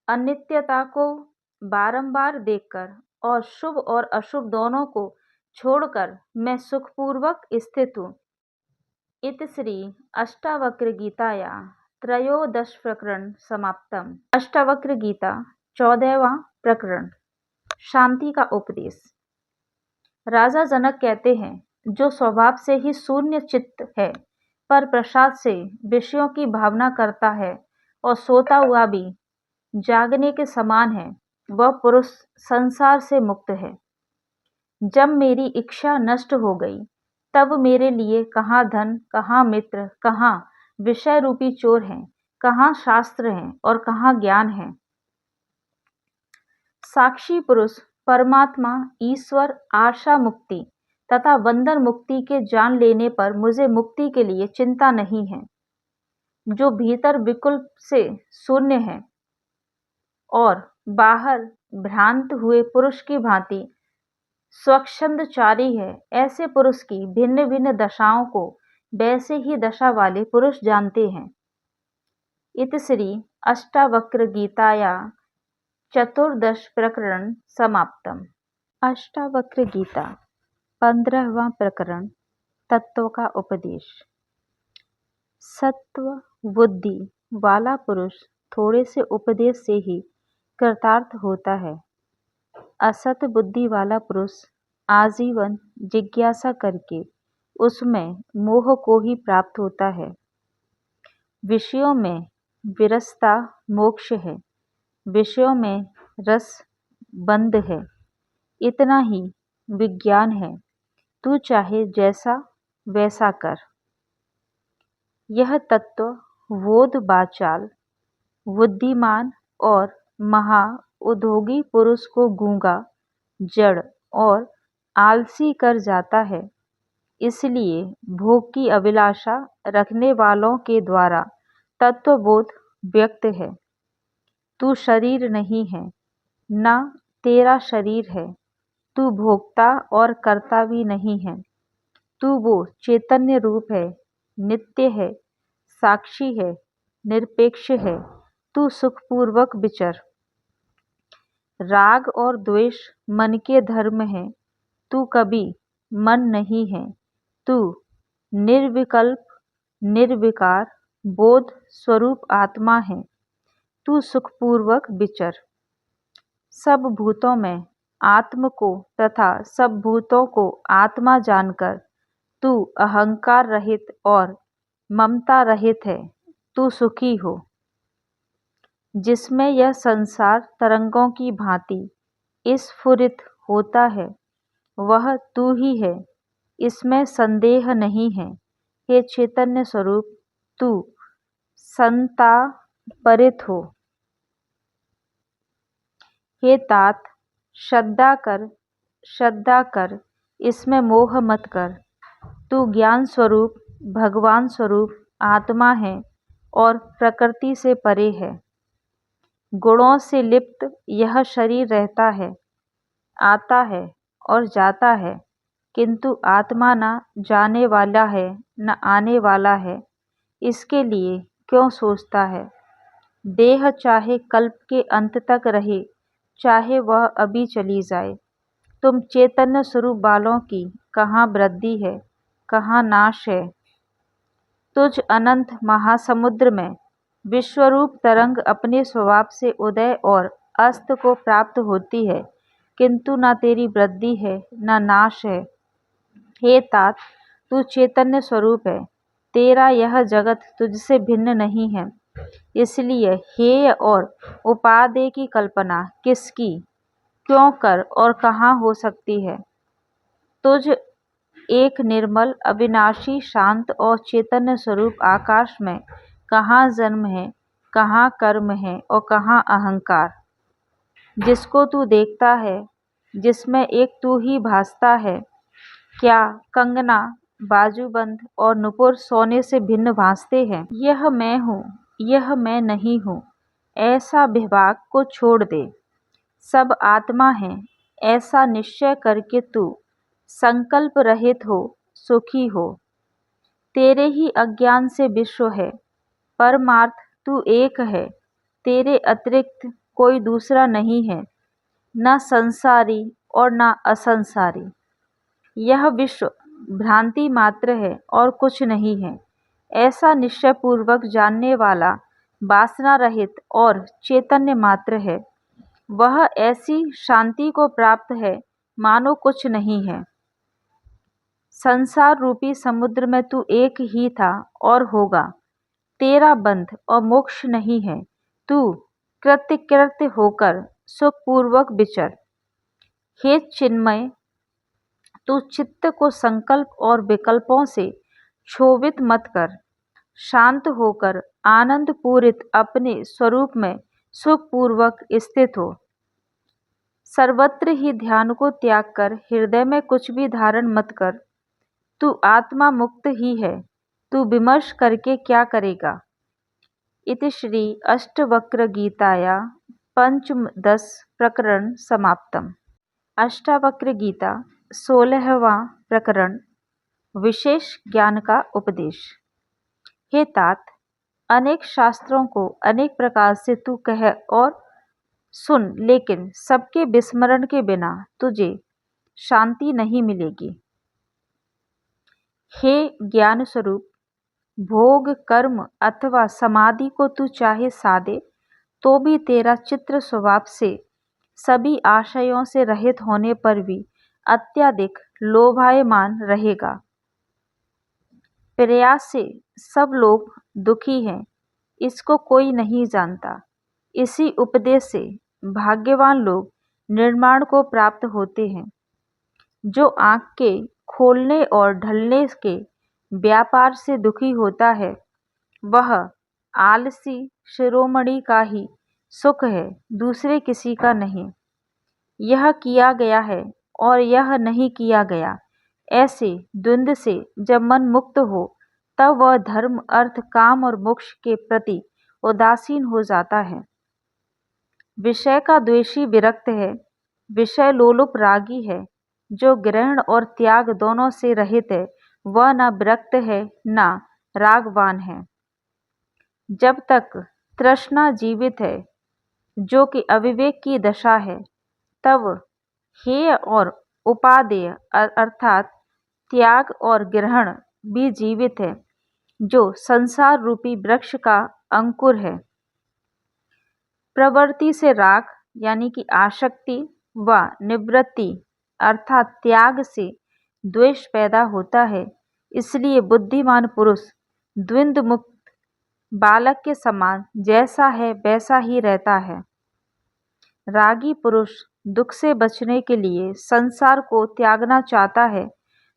अनित्यता को बारंबार देखकर और शुभ और अशुभ दोनों को छोड़कर मैं सुखपूर्वक स्थित हूँ। इति श्री अष्टावक्र गीताया त्रयोदश प्रकरण समाप्तम। अष्टावक्र गीता 14वां प्रकरण, शांति का उपदेश। राजा जनक कहते हैं, जो स्वभाव से ही शून्य चित्त है पर प्रसाद से विषयों की भावना करता है और सोता हुआ भी जागने के समान है, वह पुरुष संसार से मुक्त है। जब मेरी इच्छा नष्ट हो गई, तब मेरे लिए कहाँ धन, कहाँ मित्र, कहाँ विषय रूपी चोर हैं, कहाँ शास्त्र हैं और कहाँ ज्ञान है। साक्षी पुरुष परमात्मा, ईश्वर, आशा मुक्ति तथा बंधन मुक्ति के जान लेने पर मुझे मुक्ति के लिए चिंता नहीं है। जो भीतर विकल्प से शून्य है और बाहर भ्रांत हुए पुरुष की भांति स्वच्छंदचारी है, ऐसे पुरुष की भिन्न भिन्न दशाओं को वैसे ही दशा वाले पुरुष जानते हैं। इति श्री अष्टावक्र गीताया चतुर्दश प्रकरण समाप्तम। अष्टावक्र गीता 15वां प्रकरण, तत्व का उपदेश। सत्व बुद्धि वाला पुरुष थोड़े से उपदेश से ही कृतार्थ होता है। असत बुद्धि वाला पुरुष आजीवन जिज्ञासा करके उसमें मोह को ही प्राप्त होता है। विषयों में विरसता मोक्ष है, विषयों में रस बंध है, इतना ही विज्ञान है। तू चाहे जैसा वैसा कर। यह तत्व बोध वाचाल बुद्धिमान और महा उद्योगी पुरुष को गूंगा, जड़ और आलसी कर जाता है। इसलिए भोग की अभिलाषा रखने वालों के द्वारा तत्वबोध व्यक्त है। तू शरीर नहीं है, न तेरा शरीर है। तू भोक्ता और कर्ता भी नहीं है। तू वो चैतन्य रूप है, नित्य है, साक्षी है, निरपेक्ष है। तू सुखपूर्वक विचर। राग और द्वेष मन के धर्म हैं। तू कभी मन नहीं है। तू निर्विकल्प, निर्विकार, बोध स्वरूप आत्मा है। तू सुखपूर्वक विचर। सब भूतों में आत्म को तथा सब भूतों को आत्मा जानकर तू अहंकार रहित और ममता रहित है। तू सुखी हो। जिसमें यह संसार तरंगों की भांति स्फुरित होता है, वह तू ही है, इसमें संदेह नहीं है। हे चैतन्य स्वरूप, तू संतापरित हो। हे तात, श्रद्धा कर, इसमें मोह मत कर। तू ज्ञान स्वरूप, भगवान स्वरूप आत्मा है और प्रकृति से परे है। गुणों से लिप्त यह शरीर रहता है, आता है और जाता है, किंतु आत्मा न जाने वाला है न आने वाला है। इसके लिए क्यों सोचता है? देह चाहे कल्प के अंत तक रहे, चाहे वह अभी चली जाए। तुम चैतन्य स्वरूप वालों की कहाँ वृद्धि है, कहाँ नाश है। तुझ अनंत महासमुद्र में विश्वरूप तरंग अपने स्वभाव से उदय और अस्त को प्राप्त होती है, किंतु न तेरी वृद्धि है न नाश है। हे तात, तू चैतन्य स्वरूप है। तेरा यह जगत तुझसे भिन्न नहीं है। इसलिए हेय और उपादेय की कल्पना किसकी, क्यों कर और कहाँ हो सकती है? तुझ एक निर्मल, अविनाशी, शांत और चैतन्य स्वरूप आकाश में कहाँ जन्म है, कहाँ कर्म है और कहाँ अहंकार? जिसको तू देखता है, जिसमें एक तू ही भासता है, क्या कंगना, बाजूबंद और नुपुर सोने से भिन्न भासते हैं? यह मैं हूँ, यह मैं नहीं हूँ, ऐसा विभाग को छोड़ दे। सब आत्मा है, ऐसा निश्चय करके तू संकल्प रहित हो, सुखी हो। तेरे ही अज्ञान से विश्व है। परमार्थ तू एक है, तेरे अतिरिक्त कोई दूसरा नहीं है, न संसारी और न असंसारी। यह विश्व भ्रांति मात्र है और कुछ नहीं है। ऐसा निश्चय पूर्वक जानने वाला वासना रहित और चैतन्य मात्र है। वह ऐसी शांति को प्राप्त है मानो कुछ नहीं है। संसार रूपी समुद्र में तू एक ही था और होगा। तेरा बंध और मोक्ष नहीं है। तू कृत्य होकर सुखपूर्वक विचर। हे चिन्मय, तू चित्त को संकल्प और विकल्पों से क्षोभित मत कर। शांत होकर आनंद पूरित अपने स्वरूप में सुखपूर्वक स्थित हो। सर्वत्र ही ध्यान को त्याग कर हृदय में कुछ भी धारण मत कर। तू आत्मा मुक्त ही है। तू विमर्श करके क्या करेगा? इति श्री अष्टवक्र गीताया पंचदश प्रकरण समाप्तम। अष्टावक्र गीता 16वां प्रकरण, विशेष ज्ञान का उपदेश। हे तात, अनेक शास्त्रों को अनेक प्रकार से तू कह और सुन, लेकिन सबके विस्मरण के बिना तुझे शांति नहीं मिलेगी। हे ज्ञान स्वरूप, भोग, कर्म अथवा समाधि को तू चाहे साधे तो भी तेरा चित्र स्वभाव से सभी आशयों से रहित होने पर भी अत्यधिक लोभायमान रहेगा। प्रयास से सब लोग दुखी हैं, इसको कोई नहीं जानता। इसी उपदेश से भाग्यवान लोग निर्माण को प्राप्त होते हैं। जो आँख के खोलने और ढलने के व्यापार से दुखी होता है, वह आलसी शिरोमणि का ही सुख है, दूसरे किसी का नहीं। यह किया गया है और यह नहीं किया गया, ऐसे द्वंद्व से जब मन मुक्त हो तब वह धर्म, अर्थ, काम और मोक्ष के प्रति उदासीन हो जाता है। विषय का द्वेषी विरक्त है, विषय लोलुप रागी है। जो ग्रहण और त्याग दोनों से रहित है वह न विरक्त है न रागवान है। जब तक तृष्णा जीवित है, जो कि अविवेक की दशा है, तब हेय और उपादेय अर्थात त्याग और ग्रहण भी जीवित है, जो संसार रूपी वृक्ष का अंकुर है। प्रवृत्ति से राग यानी कि आसक्ति व निवृत्ति अर्थात त्याग से द्वेष पैदा होता है। इसलिए बुद्धिमान पुरुष द्वंद्व मुक्त बालक के समान जैसा है वैसा ही रहता है। रागी पुरुष दुख से बचने के लिए संसार को त्यागना चाहता है,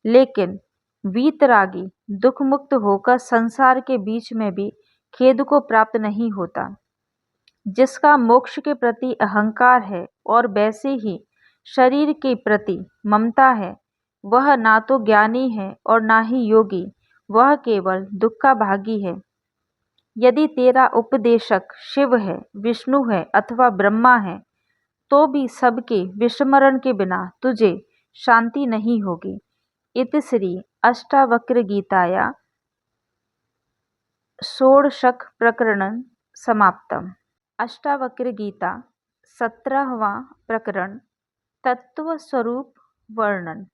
लेकिन वीतरागी दुख मुक्त होकर संसार के बीच में भी खेद को प्राप्त नहीं होता। जिसका मोक्ष के प्रति अहंकार है और वैसे ही शरीर के प्रति ममता है, वह ना तो ज्ञानी है और ना ही योगी, वह केवल दुख का भागी है। यदि तेरा उपदेशक शिव है, विष्णु है अथवा ब्रह्मा है, तो भी सबके विस्मरण के बिना तुझे शांति नहीं होगी। इति श्री अष्टावक्र गीताया षोडशक प्रकरण समाप्तम। अष्टावक्र गीता 17वां प्रकरण तत्व स्वरूप वर्णन।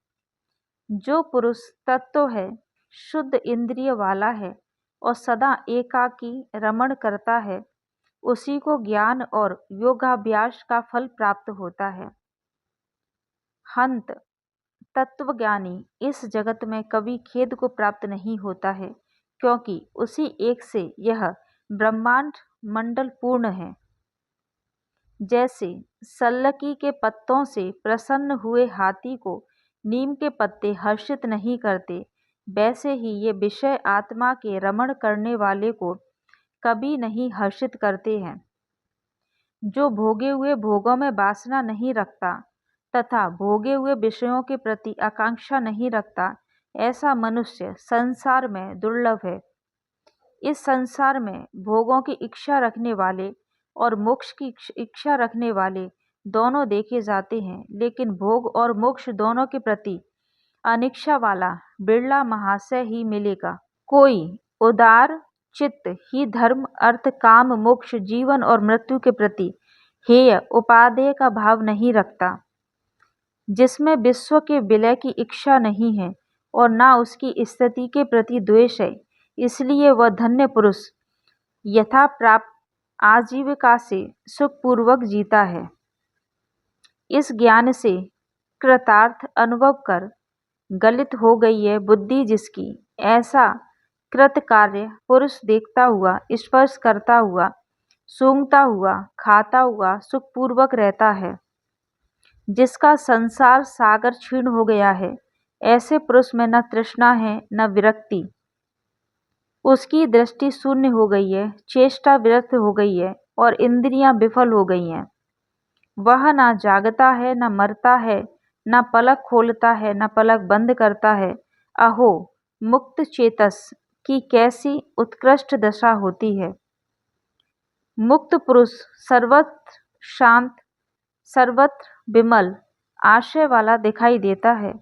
जो पुरुष तत्व है, शुद्ध इंद्रिय वाला है और सदा एकाकी रमण करता है, उसी को ज्ञान और योगाभ्यास का फल प्राप्त होता है। हंत तत्वज्ञानी इस जगत में कभी खेद को प्राप्त नहीं होता है, क्योंकि उसी एक से यह ब्रह्मांड मंडल पूर्ण है। जैसे सल्लकी के पत्तों से प्रसन्न हुए हाथी को नीम के पत्ते हर्षित नहीं करते, वैसे ही ये विषय आत्मा के रमण करने वाले को कभी नहीं हर्षित करते हैं। जो भोगे हुए भोगों में वासना नहीं रखता तथा भोगे हुए विषयों के प्रति आकांक्षा नहीं रखता, ऐसा मनुष्य संसार में दुर्लभ है। इस संसार में भोगों की इच्छा रखने वाले और मोक्ष की इच्छा रखने वाले दोनों देखे जाते हैं, लेकिन भोग और मोक्ष दोनों के प्रति अनिच्छा वाला बिरला महाशय ही मिलेगा। कोई उदार चित्त ही धर्म, अर्थ, काम, मोक्ष, जीवन और मृत्यु के प्रति हेय उपादेय का भाव नहीं रखता। जिसमें विश्व के विलय की इच्छा नहीं है और ना उसकी स्थिति के प्रति द्वेष है, इसलिए वह धन्य पुरुष यथा प्राप्त आजीविका से सुखपूर्वक जीता है। इस ज्ञान से कृतार्थ अनुभव कर गलित हो गई है बुद्धि जिसकी, ऐसा कृतकार्य पुरुष देखता हुआ, स्पर्श करता हुआ, सूंघता हुआ, खाता हुआ सुखपूर्वक रहता है। जिसका संसार सागर क्षीण हो गया है, ऐसे पुरुष में न तृष्णा है न विरक्ति। उसकी दृष्टि शून्य हो गई है, चेष्टा विरक्त हो गई है और इंद्रियां विफल हो गई हैं। वह न जागता है न मरता है, न पलक खोलता है न पलक बंद करता है। अहो, मुक्त चेतस की कैसी उत्कृष्ट दशा होती है। मुक्त पुरुष सर्वत्र शांत, सर्वत्र विमल आशय वाला दिखाई देता है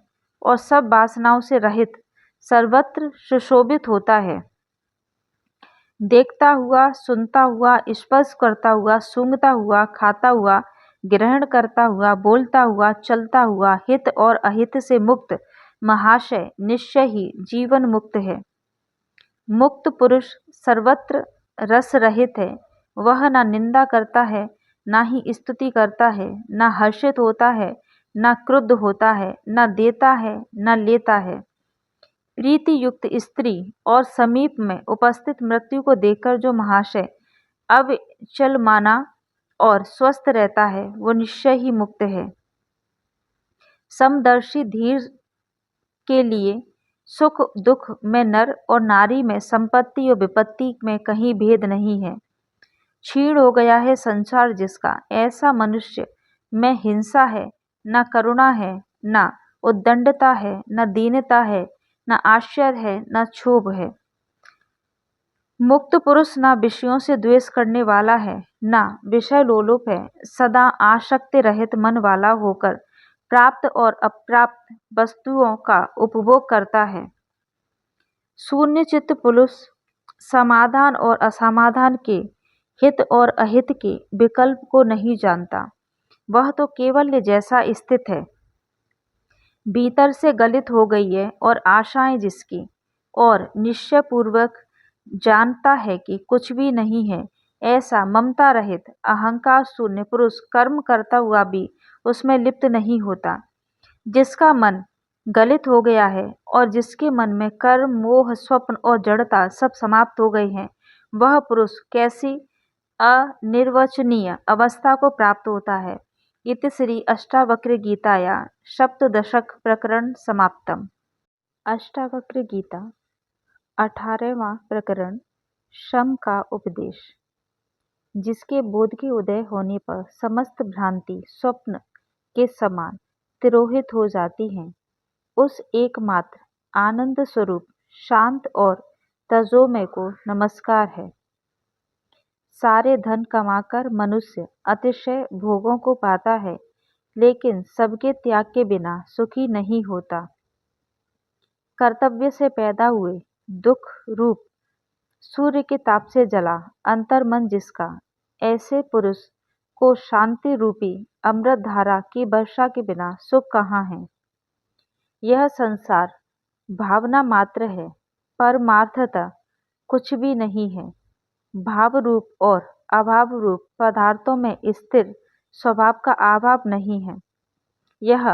और सब वासनाओं से रहित सर्वत्र सुशोभित होता है। देखता हुआ, सुनता हुआ, स्पर्श करता हुआ, सूंघता हुआ, खाता हुआ, ग्रहण करता हुआ, बोलता हुआ, चलता हुआ, हित और अहित से मुक्त महाशय निश्चय ही जीवन मुक्त है। मुक्त पुरुष सर्वत्र रस रहित है। वह न निंदा करता है, न ही स्तुति करता है, न हर्षित होता है, न क्रुद्ध होता है, न देता है न लेता है। प्रीति युक्त स्त्री और समीप में उपस्थित मृत्यु को देखकर जो महाशय अविचल माना और स्वस्थ रहता है, वो निश्चय ही मुक्त है। समदर्शी धीर के लिए सुख दुख में नर और नारी में, संपत्ति और विपत्ति में कहीं भेद नहीं है। क्षीण हो गया है संसार जिसका, ऐसा मनुष्य में हिंसा है, न करुणा है, न उद्दंडता है, न दीनता है, न आश्चर्य है, न क्षोभ है। मुक्त पुरुष न विषयों से द्वेष करने वाला है, न विषय लोलुप है, सदा आसक्ति रहित मन वाला होकर प्राप्त और अप्राप्त वस्तुओं का उपभोग करता है। शून्य चित्त पुरुष समाधान और असमाधान के, हित और अहित के विकल्प को नहीं जानता। वह तो केवल जैसा स्थित है, भीतर से गलित हो गई है और आशाएं जिसकी, और निश्चय पूर्वक जानता है कि कुछ भी नहीं है। ऐसा ममता रहित अहंकार शून्य पुरुष कर्म करता हुआ भी उसमें लिप्त नहीं होता। जिसका मन गलित हो गया है और जिसके मन में कर्म मोह स्वप्न और जड़ता सब समाप्त हो गई हैं, वह पुरुष कैसी अनिर्वचनीय अवस्था को प्राप्त होता है। इति श्री अष्टावक्र गीताया सप्तदशक प्रकरण समाप्तम। अष्टावक्र गीता 18वां प्रकरण, शम का उपदेश। जिसके बोध के उदय होने पर समस्त भ्रांति स्वप्न के समान तिरोहित हो जाती हैं, उस एकमात्र आनंद स्वरूप शांत और तजोमय को नमस्कार है। सारे धन कमाकर मनुष्य अतिशय भोगों को पाता है, लेकिन सबके त्याग के बिना सुखी नहीं होता। कर्तव्य से पैदा हुए दुख रूप सूर्य के ताप से जला अंतर्मन जिसका, ऐसे पुरुष को शांति रूपी अमृत धारा की वर्षा के बिना सुख कहाँ है। यह संसार भावना मात्र है, परमार्थतः कुछ भी नहीं है। भाव रूप और अभाव रूप पदार्थों में स्थिर स्वभाव का अभाव नहीं है। यह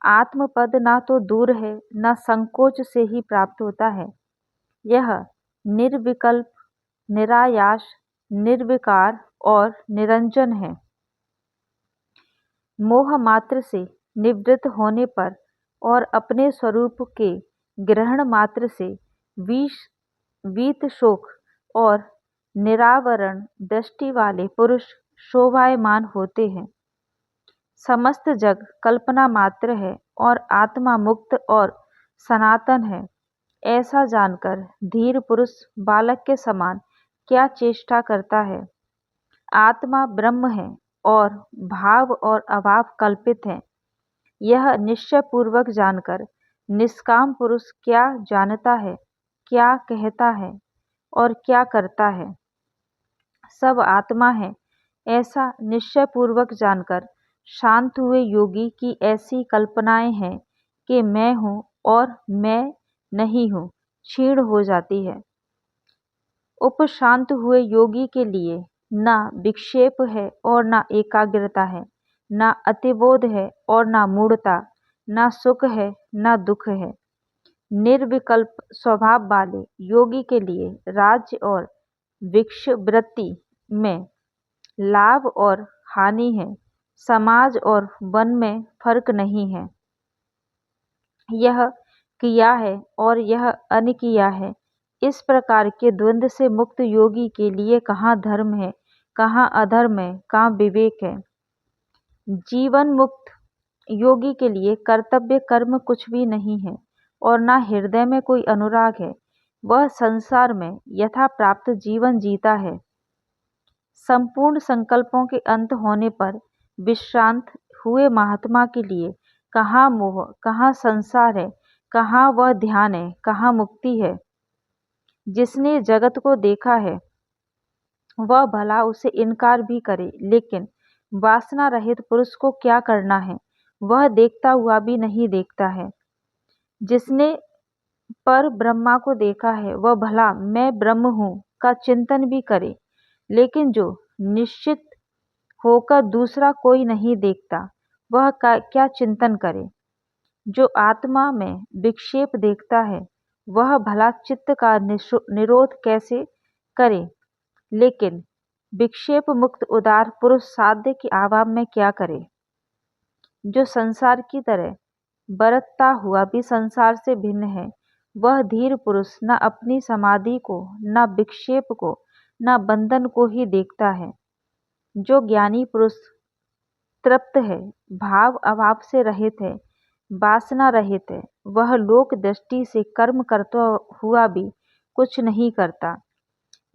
आत्मपद ना तो दूर है, न संकोच से ही प्राप्त होता है। यह निर्विकल्प, निरायास, निर्विकार और निरंजन है। मोह मात्र से निवृत्त होने पर और अपने स्वरूप के ग्रहण मात्र से वीत शोक और निरावरण दृष्टि वाले पुरुष शोभायमान होते हैं। समस्त जग कल्पना मात्र है और आत्मा मुक्त और सनातन है। ऐसा जानकर धीर पुरुष बालक के समान क्या चेष्टा करता है। आत्मा ब्रह्म है और भाव और अभाव कल्पित है। यह निश्चय पूर्वक जानकर निष्काम पुरुष क्या जानता है, क्या कहता है और क्या करता है। सब आत्मा है, ऐसा निश्चय पूर्वक जानकर शांत हुए योगी की ऐसी कल्पनाएं हैं कि मैं हूँ और मैं नहीं हूँ क्षीण हो जाती है। उपशांत हुए योगी के लिए न विक्षेप है और न एकाग्रता है, न अतिबोध है और न मूढ़ता, न सुख है न दुख है। निर्विकल्प स्वभाव वाले योगी के लिए राज्य और भिक्षवृत्ति में लाभ और हानि है, समाज और वन में फर्क नहीं है। यह किया है और यह अनकिया है, इस प्रकार के द्वंद्व से मुक्त योगी के लिए कहाँ धर्म है, कहाँ अधर्म है, कहाँ विवेक है। जीवन मुक्त योगी के लिए कर्तव्य कर्म कुछ भी नहीं है और न हृदय में कोई अनुराग है। वह संसार में यथा प्राप्त जीवन जीता है। संपूर्ण संकल्पों के अंत होने पर विश्रांत हुए महात्मा के लिए कहाँ मोह, कहाँ संसार है, कहाँ वह ध्यान है, कहाँ मुक्ति है। जिसने जगत को देखा है वह भला उसे इनकार भी करे, लेकिन वासना रहित पुरुष को क्या करना है, वह देखता हुआ भी नहीं देखता है। जिसने पर ब्रह्मा को देखा है वह भला मैं ब्रह्म हूँ का चिंतन भी करे, लेकिन जो निश्चित होकर दूसरा कोई नहीं देखता वह क्या चिंतन करे। जो आत्मा में विक्षेप देखता है वह भला चित्त का निरोध कैसे करे, लेकिन विक्षेप मुक्त उदार पुरुष साध्य के अभाव में क्या करे। जो संसार की तरह बरतता हुआ भी संसार से भिन्न है वह धीर पुरुष न अपनी समाधि को, न विक्षेप को, न बंधन को ही देखता है। जो ज्ञानी पुरुष तृप्त है, भाव अभाव से रहित है, वासना रहित है, वह लोक दृष्टि से कर्म करता हुआ भी कुछ नहीं करता।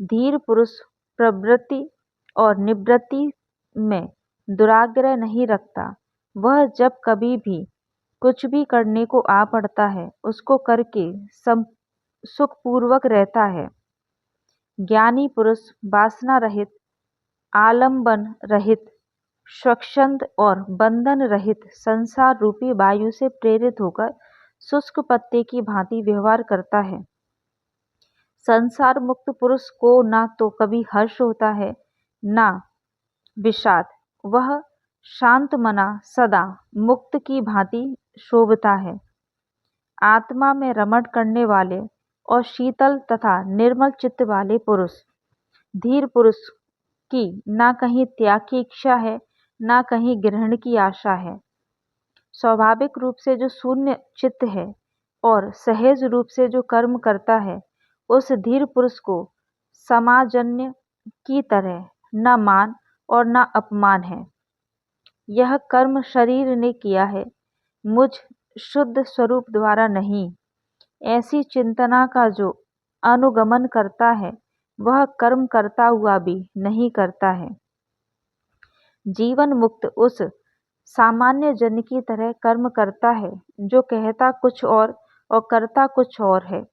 धीर पुरुष प्रवृत्ति और निवृत्ति में दुराग्रह नहीं रखता। वह जब कभी भी कुछ भी करने को आ पड़ता है, उसको करके सुखपूर्वक रहता है। ज्ञानी पुरुष वासना रहित, आलंबन रहित, स्वच्छंद और बंधन रहित संसार रूपी वायु से प्रेरित होकर शुष्क पत्ते की भांति व्यवहार करता है। संसार मुक्त पुरुष को ना तो कभी हर्ष होता है, ना विषाद। वह शांत मना सदा मुक्त की भांति शोभता है। आत्मा में रमण करने वाले और शीतल तथा निर्मल चित्त वाले पुरुष, धीर पुरुष की ना कहीं त्याग की इच्छा है, ना कहीं ग्रहण की आशा है। स्वाभाविक रूप से जो शून्य चित्त है और सहज रूप से जो कर्म करता है, उस धीर पुरुष को समाजन्य की तरह न मान और न अपमान है। यह कर्म शरीर ने किया है, मुझ शुद्ध स्वरूप द्वारा नहीं। ऐसी चिंतना का जो अनुगमन करता है, वह कर्म करता हुआ भी नहीं करता है। जीवन मुक्त उस सामान्य जन की तरह कर्म करता है, जो कहता कुछ और करता कुछ और है,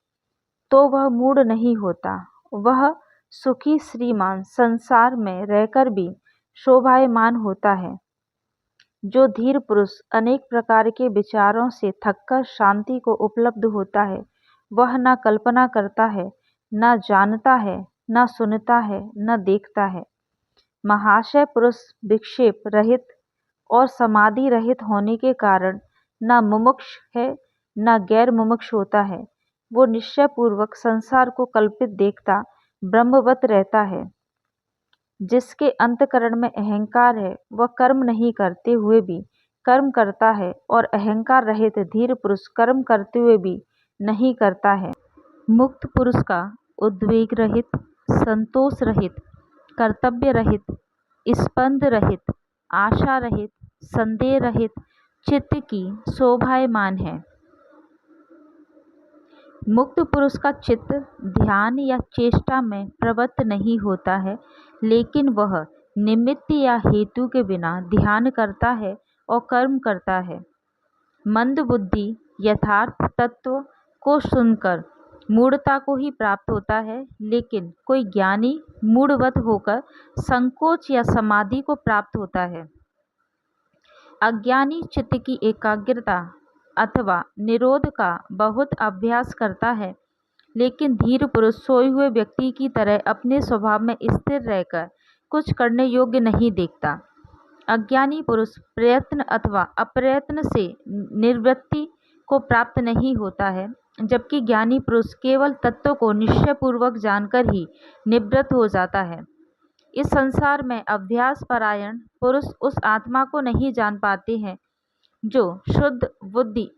तो वह मूढ़ नहीं होता। वह सुखी श्रीमान संसार में रहकर भी शोभायमान होता है। जो धीर पुरुष अनेक प्रकार के विचारों से थककर शांति को उपलब्ध होता है, वह न कल्पना करता है, न जानता है, न सुनता है, न देखता है। महाशय पुरुष विक्षेप रहित और समाधि रहित होने के कारण न मुमुक्ष है, न गैर मुमुक्ष होता है। वो निश्चय पूर्वक संसार को कल्पित देखता ब्रह्मवत रहता है। जिसके अंतकरण में अहंकार है, वह कर्म नहीं करते हुए भी कर्म करता है, और अहंकार रहित धीर पुरुष कर्म करते हुए भी नहीं करता है। मुक्त पुरुष का उद्वेग रहित, संतोष रहित, कर्तव्य रहित, स्पंद रहित, आशा रहित, संदेह रहित चित्त की शोभायमान है। मुक्त पुरुष का चित्त ध्यान या चेष्टा में प्रवृत्त नहीं होता है, लेकिन वह निमित्त या हेतु के बिना ध्यान करता है और कर्म करता है। मंद बुद्धि यथार्थ तत्व को सुनकर मूढ़ता को ही प्राप्त होता है, लेकिन कोई ज्ञानी मूढ़वत होकर संकोच या समाधि को प्राप्त होता है। अज्ञानी चित्त की एकाग्रता अथवा निरोध का बहुत अभ्यास करता है, लेकिन धीर पुरुष सोए हुए व्यक्ति की तरह अपने स्वभाव में स्थिर रहकर कुछ करने योग्य नहीं देखता। अज्ञानी पुरुष प्रयत्न अथवा अप्रयत्न से निवृत्ति को प्राप्त नहीं होता है, जबकि ज्ञानी पुरुष केवल तत्व को निश्चयपूर्वक जानकर ही निवृत्त हो जाता है। इस संसार में अभ्यास परायण पुरुष उस आत्मा को नहीं जान पाते हैं जो शुद्ध बुद्धि,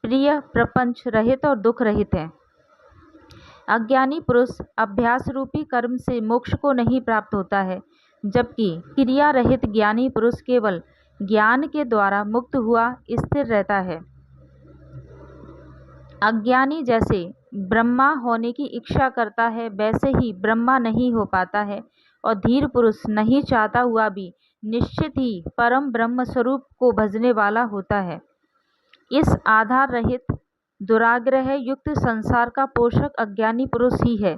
प्रिय, प्रपंच रहित और दुख रहित है। अज्ञानी पुरुष अभ्यास रूपी कर्म से मोक्ष को नहीं प्राप्त होता है, जबकि क्रिया रहित ज्ञानी पुरुष केवल ज्ञान के द्वारा मुक्त हुआ स्थिर रहता है। अज्ञानी जैसे ब्रह्मा होने की इच्छा करता है, वैसे ही ब्रह्मा नहीं हो पाता है, और धीर पुरुष नहीं चाहता हुआ भी निश्चित ही परम ब्रह्म स्वरूप को भजने वाला होता है। इस आधार रहित दुराग्रह युक्त संसार का पोषक अज्ञानी पुरुष ही है।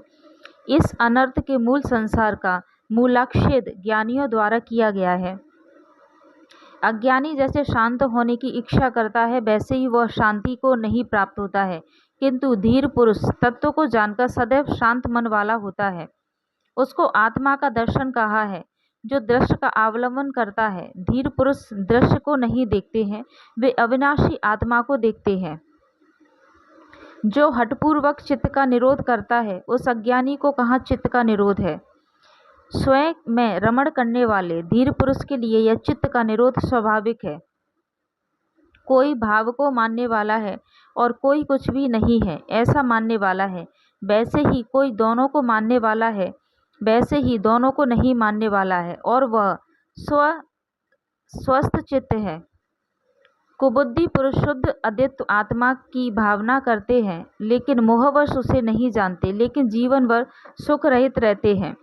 इस अनर्थ के मूल संसार का मूलाक्षेद ज्ञानियों द्वारा किया गया है। अज्ञानी जैसे शांत होने की इच्छा करता है, वैसे ही वह शांति को नहीं प्राप्त होता है, किंतु धीर पुरुष तत्व को जानकर सदैव शांत मन वाला होता है। उसको आत्मा का दर्शन कहा है, जो दृश्य का अवलंबन करता है। धीर पुरुष दृश्य को नहीं देखते हैं, वे अविनाशी आत्मा को देखते हैं। जो हठपूर्वक चित्त का निरोध करता है, उस अज्ञानी को कहाँ चित्त का निरोध है। स्वयं में रमण करने वाले धीर पुरुष के लिए यह चित्त का निरोध स्वाभाविक है। कोई भाव को मानने वाला है और कोई कुछ भी नहीं है ऐसा मानने वाला है, वैसे ही कोई दोनों को मानने वाला है, वैसे ही दोनों को नहीं मानने वाला है, और वह स्वस्थ चित्त है। कुबुद्धि पुरुष शुद्ध अद्वैत आत्मा की भावना करते हैं, लेकिन मोहवश उसे नहीं जानते, लेकिन जीवन भर सुख रहित रहते हैं।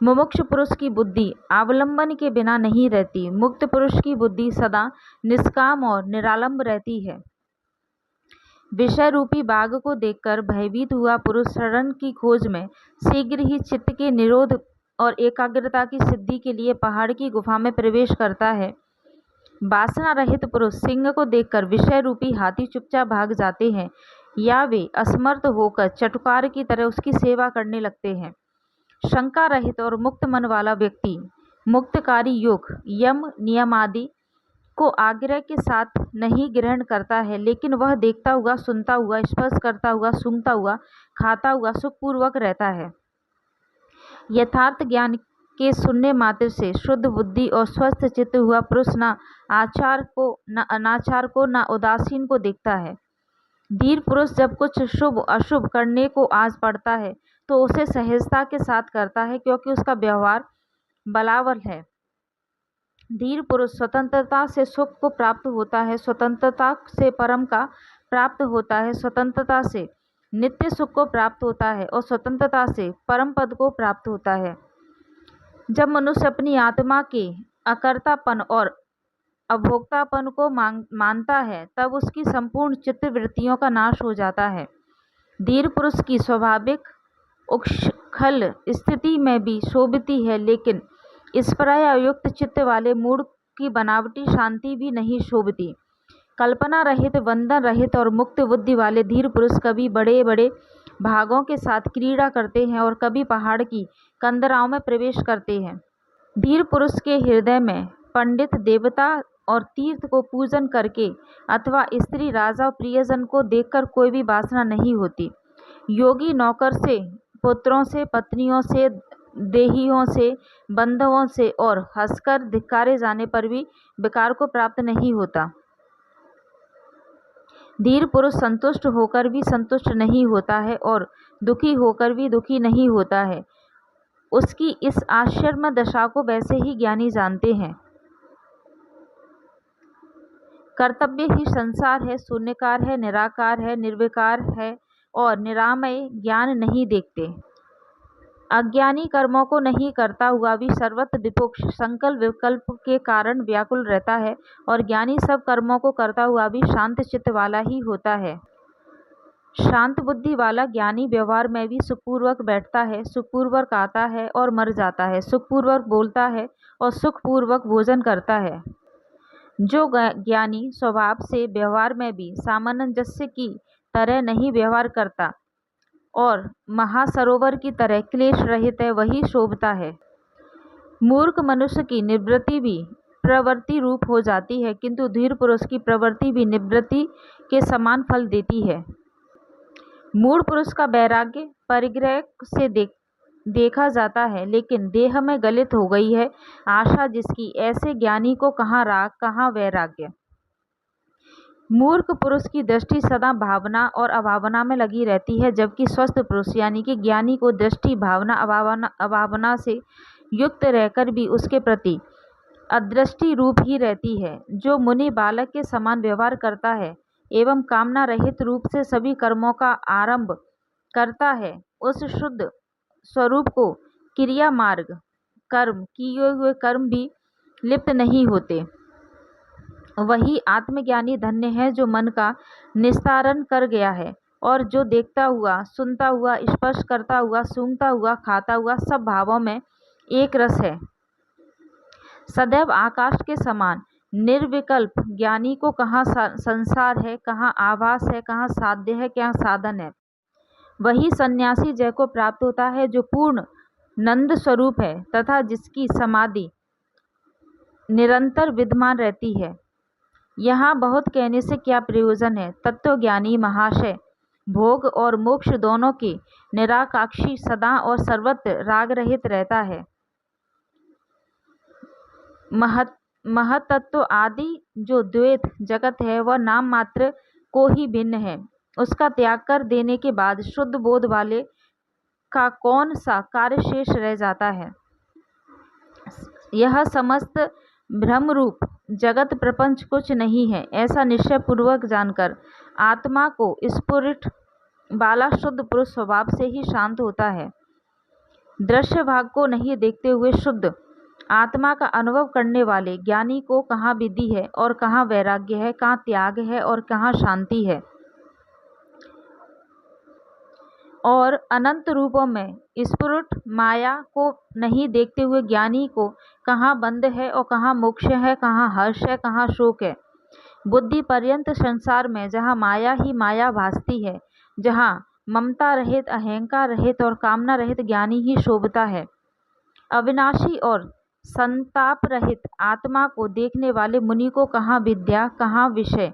मुमुक्षु पुरुष की बुद्धि अवलंबन के बिना नहीं रहती। मुक्त पुरुष की बुद्धि सदा निष्काम और निरालंब रहती है। विषय रूपी बाघ को देखकर भयभीत हुआ पुरुष शरण की खोज में शीघ्र ही चित्त के निरोध और एकाग्रता की सिद्धि के लिए पहाड़ की गुफा में प्रवेश करता है। वासना रहित पुरुष सिंह को देखकर विषय रूपी हाथी चुपचाप भाग जाते हैं, या वे असमर्थ होकर चटुकार की तरह उसकी सेवा करने लगते हैं। शंका रहित और मुक्त मन वाला व्यक्ति मुक्तकारी योग, यम, नियम आदि को आग्रह के साथ नहीं ग्रहण करता है, लेकिन वह देखता हुआ, सुनता हुआ, स्पर्श करता हुआ, सूंघता हुआ, खाता हुआ सुखपूर्वक रहता है। यथार्थ ज्ञान के सुनने मात्र से शुद्ध बुद्धि और स्वस्थ चित्त हुआ पुरुष न अनाचार को न उदासीन को देखता है। धीर पुरुष जब कुछ शुभ अशुभ करने को आज पड़ता है तो उसे सहजता के साथ करता है, क्योंकि उसका व्यवहार बलावल है। धीर पुरुष स्वतंत्रता से सुख को प्राप्त होता है, स्वतंत्रता से परम का प्राप्त होता है, स्वतंत्रता से नित्य सुख को प्राप्त होता है और स्वतंत्रता से परम पद को प्राप्त होता है। जब मनुष्य अपनी आत्मा के अकर्तापन और अभोक्तापन को मानता है, तब उसकी संपूर्ण चित्त वृत्तियों का नाश हो जाता है। धीर पुरुष की स्वाभाविक उच्छृंखल स्थिति में भी शोभती है, लेकिन स्पृहायुक्त चित्त वाले मूढ़ की बनावटी शांति भी नहीं शोभती। कल्पना रहित, बंधन रहित और मुक्त बुद्धि वाले धीर पुरुष कभी बड़े बड़े भागों के साथ क्रीड़ा करते हैं और कभी पहाड़ की कंदराओं में प्रवेश करते हैं। धीर पुरुष के हृदय में पंडित, देवता और तीर्थ को पूजन करके अथवा स्त्री, राजा और प्रियजन को देखकर कोई भी वासना नहीं होती। योगी नौकर से, पुत्रों से, पत्नियों से, देहियों से, बंधुओं से और हंसकर धिक्कारे जाने पर भी विकार को प्राप्त नहीं होता। धीर पुरुष संतुष्ट होकर भी संतुष्ट नहीं होता है और दुखी होकर भी दुखी नहीं होता है। उसकी इस आश्चर्यमय दशा को वैसे ही ज्ञानी जानते हैं। कर्तव्य ही संसार है, शून्यकार है, निराकार है, निर्विकार है और निरामय ज्ञान नहीं देखते। अज्ञानी कर्मों को नहीं करता हुआ भी सर्वत्र विपक्ष संकल्प विकल्प के कारण व्याकुल रहता है, और ज्ञानी सब कर्मों को करता हुआ भी शांत चित्त वाला ही होता है। शांत बुद्धि वाला ज्ञानी व्यवहार में भी सुखपूर्वक बैठता है, सुखपूर्वक आता है और मर जाता है, सुखपूर्वक बोलता है और सुखपूर्वक भोजन करता है। जो ज्ञानी स्वभाव से व्यवहार में भी सामंजस्य की तरह नहीं व्यवहार करता और महासरोवर की तरह क्लेश रहित है, वही शोभता है। मूर्ख मनुष्य की निवृत्ति भी प्रवृत्ति रूप हो जाती है, किंतु धीर पुरुष की प्रवृत्ति भी निवृत्ति के समान फल देती है। मूढ़ पुरुष का वैराग्य परिग्रह से देखा जाता है, लेकिन देह में गलित हो गई है आशा जिसकी, ऐसे ज्ञानी को कहाँ राग, कहाँ वैराग्य। मूर्ख पुरुष की दृष्टि सदा भावना और अभावना में लगी रहती है, जबकि स्वस्थ पुरुष यानी कि ज्ञानी को दृष्टि भावना अभावना से युक्त रहकर भी उसके प्रति अदृष्टि रूप ही रहती है। जो मुनि बालक के समान व्यवहार करता है एवं कामना रहित रूप से सभी कर्मों का आरंभ करता है, उस शुद्ध स्वरूप को क्रिया मार्ग कर्म किए हुए कर्म भी लिप्त नहीं होते। वही आत्मज्ञानी धन्य है जो मन का निस्तारण कर गया है और जो देखता हुआ, सुनता हुआ, स्पर्श करता हुआ, सूंघता हुआ, खाता हुआ सब भावों में एक रस है। सदैव आकाश के समान निर्विकल्प ज्ञानी को कहाँ संसार है, कहाँ आभास है, कहाँ साध्य है, कहाँ साधन है। वही सन्यासी जय को प्राप्त होता है जो पूर्ण नंद स्वरूप है तथा जिसकी समाधि निरंतर विद्यमान रहती है। यहाँ बहुत कहने से क्या प्रयोजन है। तत्वज्ञानी महाशय भोग और मोक्ष दोनों के निराकाक्षी सदा और सर्वत्र राग रहित रहता है। महतत्व आदि जो द्वैत जगत है वह नाम मात्र को ही भिन्न है। उसका त्याग कर देने के बाद शुद्ध बोध वाले का कौन सा कार्य शेष रह जाता है। यह समस्त भ्रम रूप जगत प्रपंच कुछ नहीं है, ऐसा निश्चय पूर्वक जानकर आत्मा को स्फुरित वाला शुद्ध पुरुष स्वभाव से ही शांत होता है। दृश्य भाग को नहीं देखते हुए शुद्ध आत्मा का अनुभव करने वाले ज्ञानी को कहाँ विधि है और कहाँ वैराग्य है, कहाँ त्याग है और कहाँ शांति है। और अनंत रूपों में स्फुरित माया को नहीं देखते हुए ज्ञानी को कहाँ बंध है और कहाँ मोक्ष है, कहाँ हर्ष है, कहाँ शोक है। बुद्धि पर्यंत संसार में जहाँ माया ही माया भासती है, जहाँ ममता रहित, अहंकार रहित और कामना रहित ज्ञानी ही शोभता है। अविनाशी और संताप रहित आत्मा को देखने वाले मुनि को कहाँ विद्या, कहाँ विषय,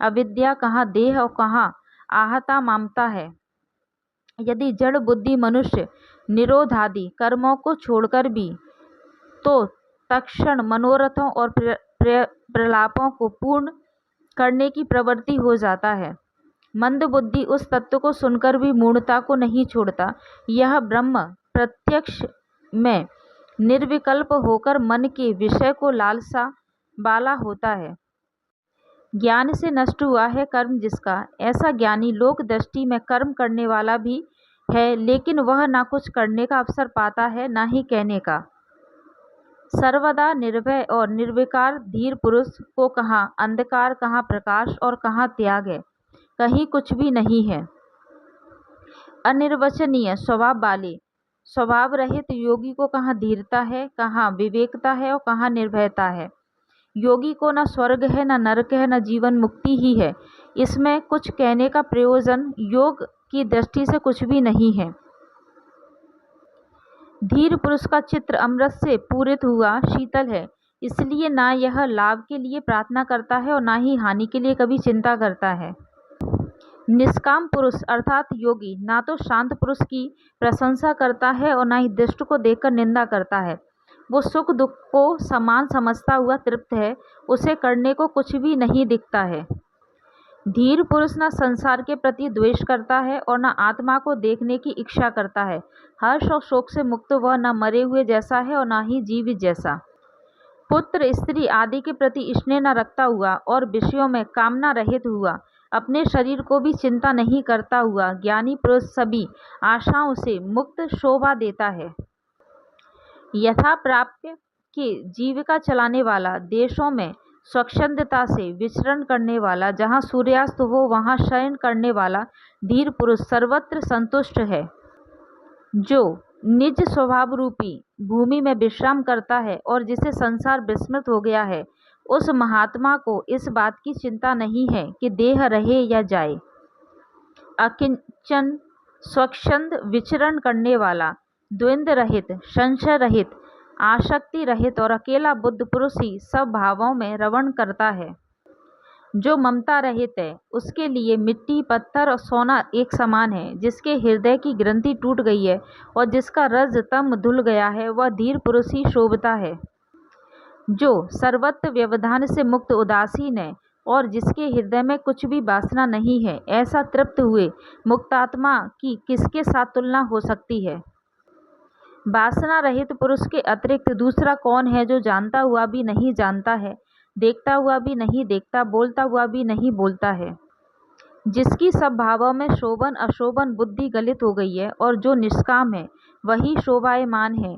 अविद्या कहाँ देह और कहाँ आहता ममता है। यदि जड़ बुद्धि मनुष्य निरोधादि कर्मों को छोड़कर भी तो तत्क्षण मनोरथों और प्रलापों को पूर्ण करने की प्रवृत्ति हो जाता है। मंद बुद्धि उस तत्व को सुनकर भी मूढ़ता को नहीं छोड़ता। यह ब्रह्म प्रत्यक्ष में निर्विकल्प होकर मन के विषय को लालसा वाला होता है। ज्ञान से नष्ट हुआ है कर्म जिसका, ऐसा ज्ञानी लोक दृष्टि में कर्म करने वाला भी है, लेकिन वह ना कुछ करने का अवसर पाता है ना ही कहने का। सर्वदा निर्भय और निर्विकार धीर पुरुष को कहाँ अंधकार, कहाँ प्रकाश और कहाँ त्याग है, कहीं कुछ भी नहीं है। अनिर्वचनीय स्वभाव वाले स्वभाव रहित योगी को कहाँ धीरता है, कहाँ विवेकता है और कहाँ निर्भयता है। योगी को न स्वर्ग है, न नरक है, न जीवन मुक्ति ही है। इसमें कुछ कहने का प्रयोजन योग की दृष्टि से कुछ भी नहीं है। धीर पुरुष का चित्र अमृत से पूरित हुआ शीतल है, इसलिए ना यह लाभ के लिए प्रार्थना करता है और ना ही हानि के लिए कभी चिंता करता है। निष्काम पुरुष अर्थात योगी ना तो शांत पुरुष की प्रशंसा करता है और ना ही दुष्ट को देखकर निंदा करता है। वो सुख दुख को समान समझता हुआ तृप्त है, उसे करने को कुछ भी नहीं दिखता है। धीर पुरुष न संसार के प्रति द्वेष करता है और न आत्मा को देखने की इच्छा करता है। हर्ष और शोक से मुक्त वह न मरे हुए जैसा है और न ही जीवित जैसा। पुत्र स्त्री आदि के प्रति स्नेह न रखता हुआ और विषयों में कामना रहित हुआ, अपने शरीर को भी चिंता नहीं करता हुआ ज्ञानी पुरुष सभी आशाओं से मुक्त शोभा देता है। यथा प्राप्य के जीविका चलाने वाला, देशों में स्वच्छंदता से विचरण करने वाला, जहाँ सूर्यास्त हो वहाँ शयन करने वाला धीर पुरुष सर्वत्र संतुष्ट है। जो निज स्वभाव रूपी भूमि में विश्राम करता है और जिसे संसार विस्मृत हो गया है, उस महात्मा को इस बात की चिंता नहीं है कि देह रहे या जाए। अकिंचन स्वच्छंद विचरण करने वाला, द्वंद्व रहित, संशय रहित, आसक्ति रहित और अकेला बुद्ध पुरुष ही सब भावों में रमण करता है। जो ममता रहित है उसके लिए मिट्टी, पत्थर और सोना एक समान है। जिसके हृदय की ग्रंथि टूट गई है और जिसका रज तम धुल गया है, वह धीर पुरुष ही शोभता है। जो सर्वत्र व्यवधान से मुक्त उदासीन है और जिसके हृदय में कुछ भी वासना नहीं है, ऐसा तृप्त हुए मुक्तात्मा की किसके साथ तुलना हो सकती है। वासना रहित पुरुष के अतिरिक्त दूसरा कौन है जो जानता हुआ भी नहीं जानता है, देखता हुआ भी नहीं देखता, बोलता हुआ भी नहीं बोलता है। जिसकी सब भावों में शोभन अशोभन बुद्धि गलित हो गई है और जो निष्काम है वही शोभायमान है,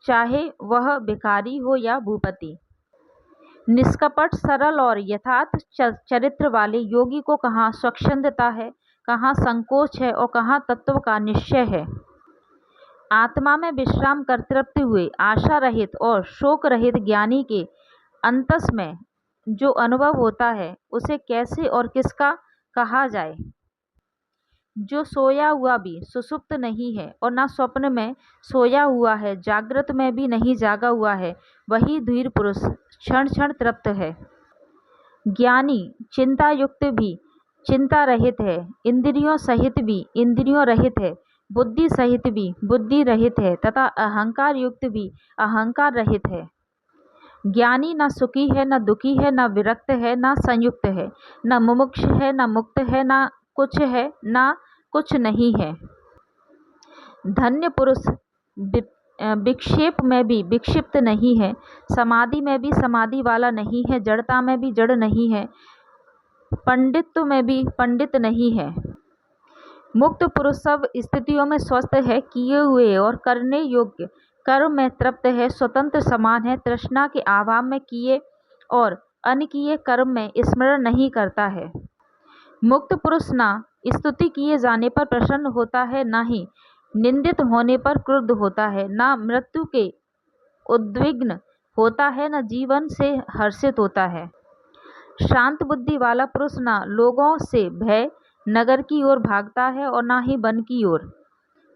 चाहे वह भिखारी हो या भूपति। निष्कपट, सरल और यथार्थ चरित्र वाले योगी को कहाँ स्वच्छंदता है, कहाँ संकोच है और कहाँ तत्व का निश्चय है। आत्मा में विश्राम कर तृप्त हुए आशा रहित और शोक रहित ज्ञानी के अंतस में जो अनुभव होता है, उसे कैसे और किसका कहा जाए। जो सोया हुआ भी सुषुप्त नहीं है और न स्वप्न में सोया हुआ है, जागृत में भी नहीं जागा हुआ है, वही धीर पुरुष क्षण क्षण तृप्त है। ज्ञानी चिंता युक्त भी चिंता रहित है, इंद्रियों सहित भी इंद्रियों रहित है, बुद्धि सहित भी बुद्धि रहित है तथा अहंकार युक्त भी अहंकार रहित है। ज्ञानी न सुखी है, न दुखी है, न विरक्त है, न संयुक्त है, न मुमुक्ष है, न मुक्त है, न कुछ है, न कुछ नहीं है। धन्य पुरुष विक्षेप में भी विक्षिप्त नहीं है, समाधि में भी समाधि वाला नहीं है, जड़ता में भी जड़ नहीं है, पंडित्व में भी पंडित नहीं है। मुक्त पुरुष सब स्थितियों में स्वस्थ है, किए हुए और करने योग्य कर्म में तृप्त है, स्वतंत्र समान है, तृष्णा के अभाव में किए और अनकिए कर्म में स्मरण नहीं करता है। मुक्त पुरुष ना स्तुति किए जाने पर प्रसन्न होता है, ना ही निंदित होने पर क्रुद्ध होता है, ना मृत्यु के उद्विग्न होता है, न जीवन से हर्षित होता है। शांत बुद्धि वाला पुरुष ना लोगों से भय नगर की ओर भागता है और ना ही वन की ओर।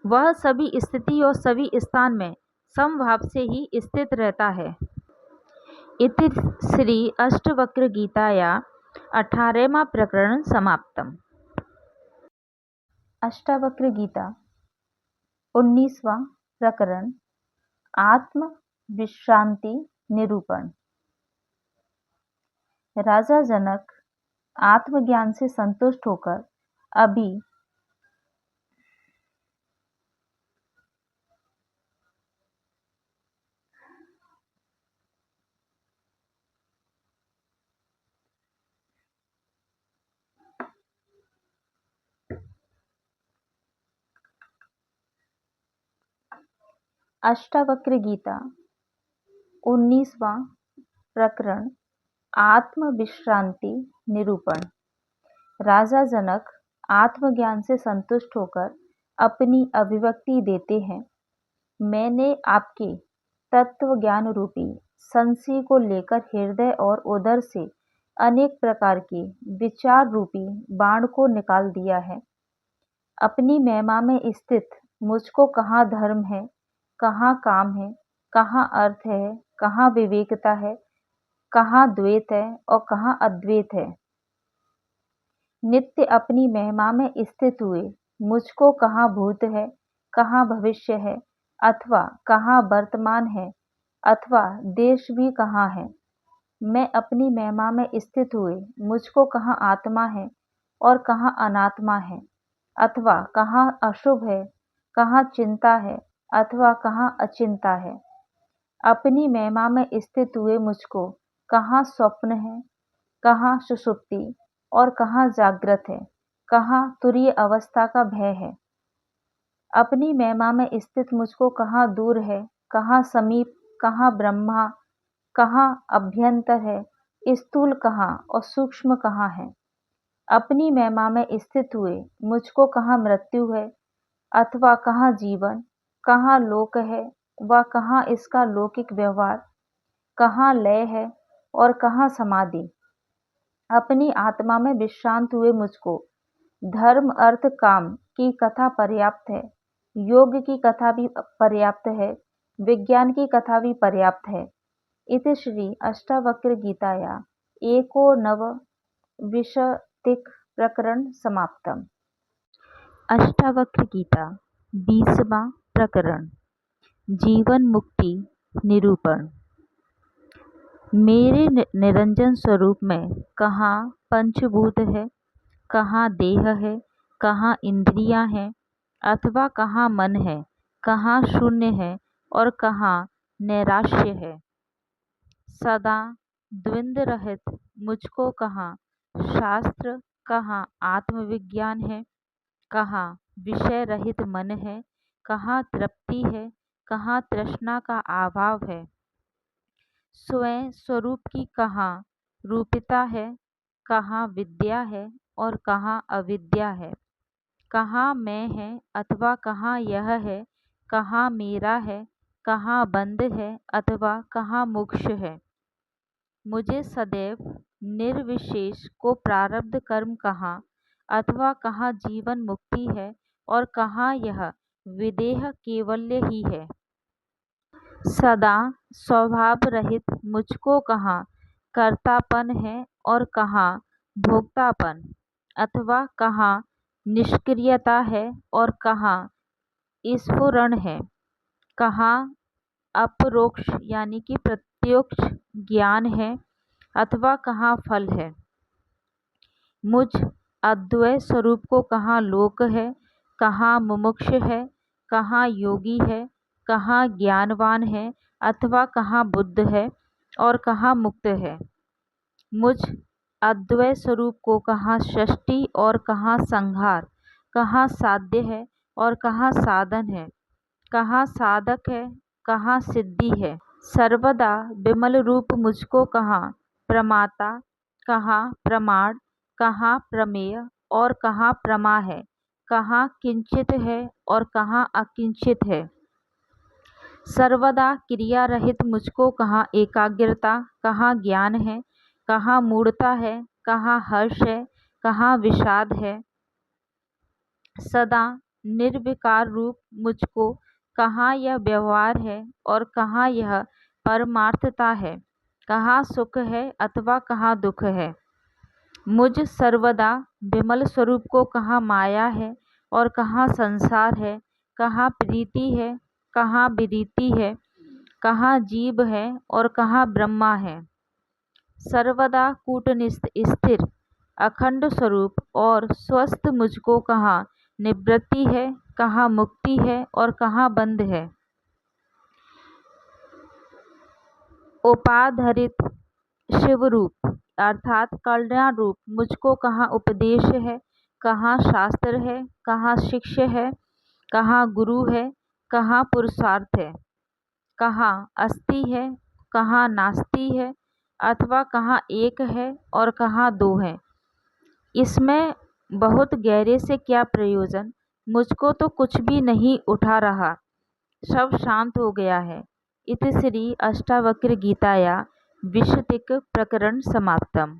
वह सभी स्थिति और सभी स्थान में समभाव से ही स्थित रहता है। इति श्री अष्टवक्र गीताया 18वां प्रकरण समाप्तम। अष्टावक्र गीता 19वां प्रकरण आत्म विश्रांति निरूपण। राजा जनक आत्मज्ञान से संतुष्ट होकर अभी अष्टावक्र गीता 19वां प्रकरण आत्म विश्रांति निरूपण। राजा जनक आत्मज्ञान से संतुष्ट होकर अपनी अभिव्यक्ति देते हैं। मैंने आपके तत्व ज्ञान रूपी संशय को लेकर हृदय और उदर से अनेक प्रकार के विचार रूपी बाण को निकाल दिया है। अपनी महिमा में स्थित मुझको कहाँ धर्म है, कहाँ काम है, कहाँ अर्थ है, कहाँ विवेकता है, कहाँ द्वैत है और कहाँ अद्वैत है। नित्य अपनी महिमा में स्थित हुए मुझको कहाँ भूत है, कहाँ भविष्य है, अथवा कहाँ वर्तमान है, अथवा देश भी कहाँ है। मैं अपनी महिमा में स्थित हुए मुझको कहाँ आत्मा है और कहाँ अनात्मा है, अथवा कहाँ अशुभ है, कहाँ चिंता है, अथवा कहाँ अचिंता है। अपनी महिमा में स्थित हुए मुझको कहाँ स्वप्न है, कहाँ सुषुप्ति और कहाँ जागृत है, कहाँ तुरीय अवस्था का भय है। अपनी महिमा में स्थित मुझको कहाँ दूर है, कहाँ समीप, कहाँ ब्रह्मा, कहाँ अभ्यंतर है, स्थूल कहाँ और सूक्ष्म कहाँ है। अपनी महिमा में स्थित हुए मुझको कहाँ मृत्यु है, अथवा कहाँ जीवन, कहाँ लोक है व कहाँ इसका लौकिक व्यवहार, कहाँ लय है और कहाँ समाधि। अपनी आत्मा में विश्रांत हुए मुझको धर्म अर्थ काम की कथा पर्याप्त है, योग की कथा भी पर्याप्त है, विज्ञान की कथा भी पर्याप्त है। इति श्री अष्टावक्र गीताया 19विंशतिक प्रकरण समाप्तम। अष्टावक्र गीता 20वां प्रकरण जीवन मुक्ति निरूपण। मेरे निरंजन स्वरूप में कहाँ पंचभूत है, कहाँ देह है, कहाँ इंद्रियां हैं, अथवा कहाँ मन है, कहाँ शून्य है और कहाँ नैराश्य है। सदा द्वंद्व रहित मुझको कहाँ शास्त्र, कहाँ आत्मविज्ञान है, कहाँ विषय रहित मन है, कहाँ तृप्ति है, कहाँ तृष्णा का अभाव है। स्वयं स्वरूप की कहाँ रूपिता है, कहाँ विद्या है और कहाँ अविद्या है। कहाँ मैं है अथवा कहाँ यह है, कहाँ मेरा है, कहाँ बंध है अथवा कहाँ मोक्ष है। मुझे सदैव निर्विशेष को प्रारब्ध कर्म कहाँ अथवा कहाँ जीवन मुक्ति है और कहाँ यह विदेह केवल्य ही है। सदा स्वभाव रहित मुझको कहाँ कर्तापन है और कहाँ भोक्तापन, अथवा कहाँ निष्क्रियता है और कहाँ स्फुरण है, कहाँ अपरोक्ष यानी कि प्रत्यक्ष प्रत्युक्ष ज्ञान है अथवा कहाँ फल है। मुझ अद्वय स्वरूप को कहाँ लोक है, कहाँ मुमुक्ष है, कहाँ योगी है, कहाँ ज्ञानवान है अथवा कहाँ बुद्ध है और कहाँ मुक्त है। मुझ अद्वय स्वरूप को कहाँ सृष्टि और कहाँ संहार, कहाँ साध्य है और कहाँ साधन है, कहाँ साधक है, कहाँ सिद्धि है। सर्वदा विमल रूप मुझको कहाँ प्रमाता, कहाँ प्रमाण, कहाँ प्रमेय और कहाँ प्रमा है, कहाँ किंचित है और कहाँ अकिंचित है। सर्वदा क्रिया रहित मुझको कहाँ एकाग्रता, कहाँ ज्ञान है, कहाँ मूढ़ता है, कहाँ हर्ष है, कहाँ विषाद है। सदा निर्विकार रूप मुझको कहाँ यह व्यवहार है और कहाँ यह परमार्थता है, कहाँ सुख है अथवा कहाँ दुख है। मुझ सर्वदा विमल स्वरूप को कहाँ माया है और कहाँ संसार है, कहाँ प्रीति है, कहाँ विरीति है, कहाँ जीव है और कहाँ ब्रह्मा है। सर्वदा कूटस्थ स्थिर अखंड स्वरूप और स्वस्थ मुझको कहाँ निवृत्ति है, कहाँ मुक्ति है और कहाँ बंध है। उपाधरित शिवरूप अर्थात कल्याण रूप मुझको कहाँ उपदेश है, कहाँ शास्त्र है, कहाँ शिष्य है, कहाँ गुरु है, कहाँ पुरुषार्थ है, कहाँ अस्ति है, कहाँ नास्ति है अथवा कहाँ एक है और कहाँ दो है। इसमें बहुत गहरे से क्या प्रयोजन, मुझको तो कुछ भी नहीं उठा रहा, सब शांत हो गया है। इति श्री अष्टावक्र गीताया विशतिक प्रकरण समाप्तम।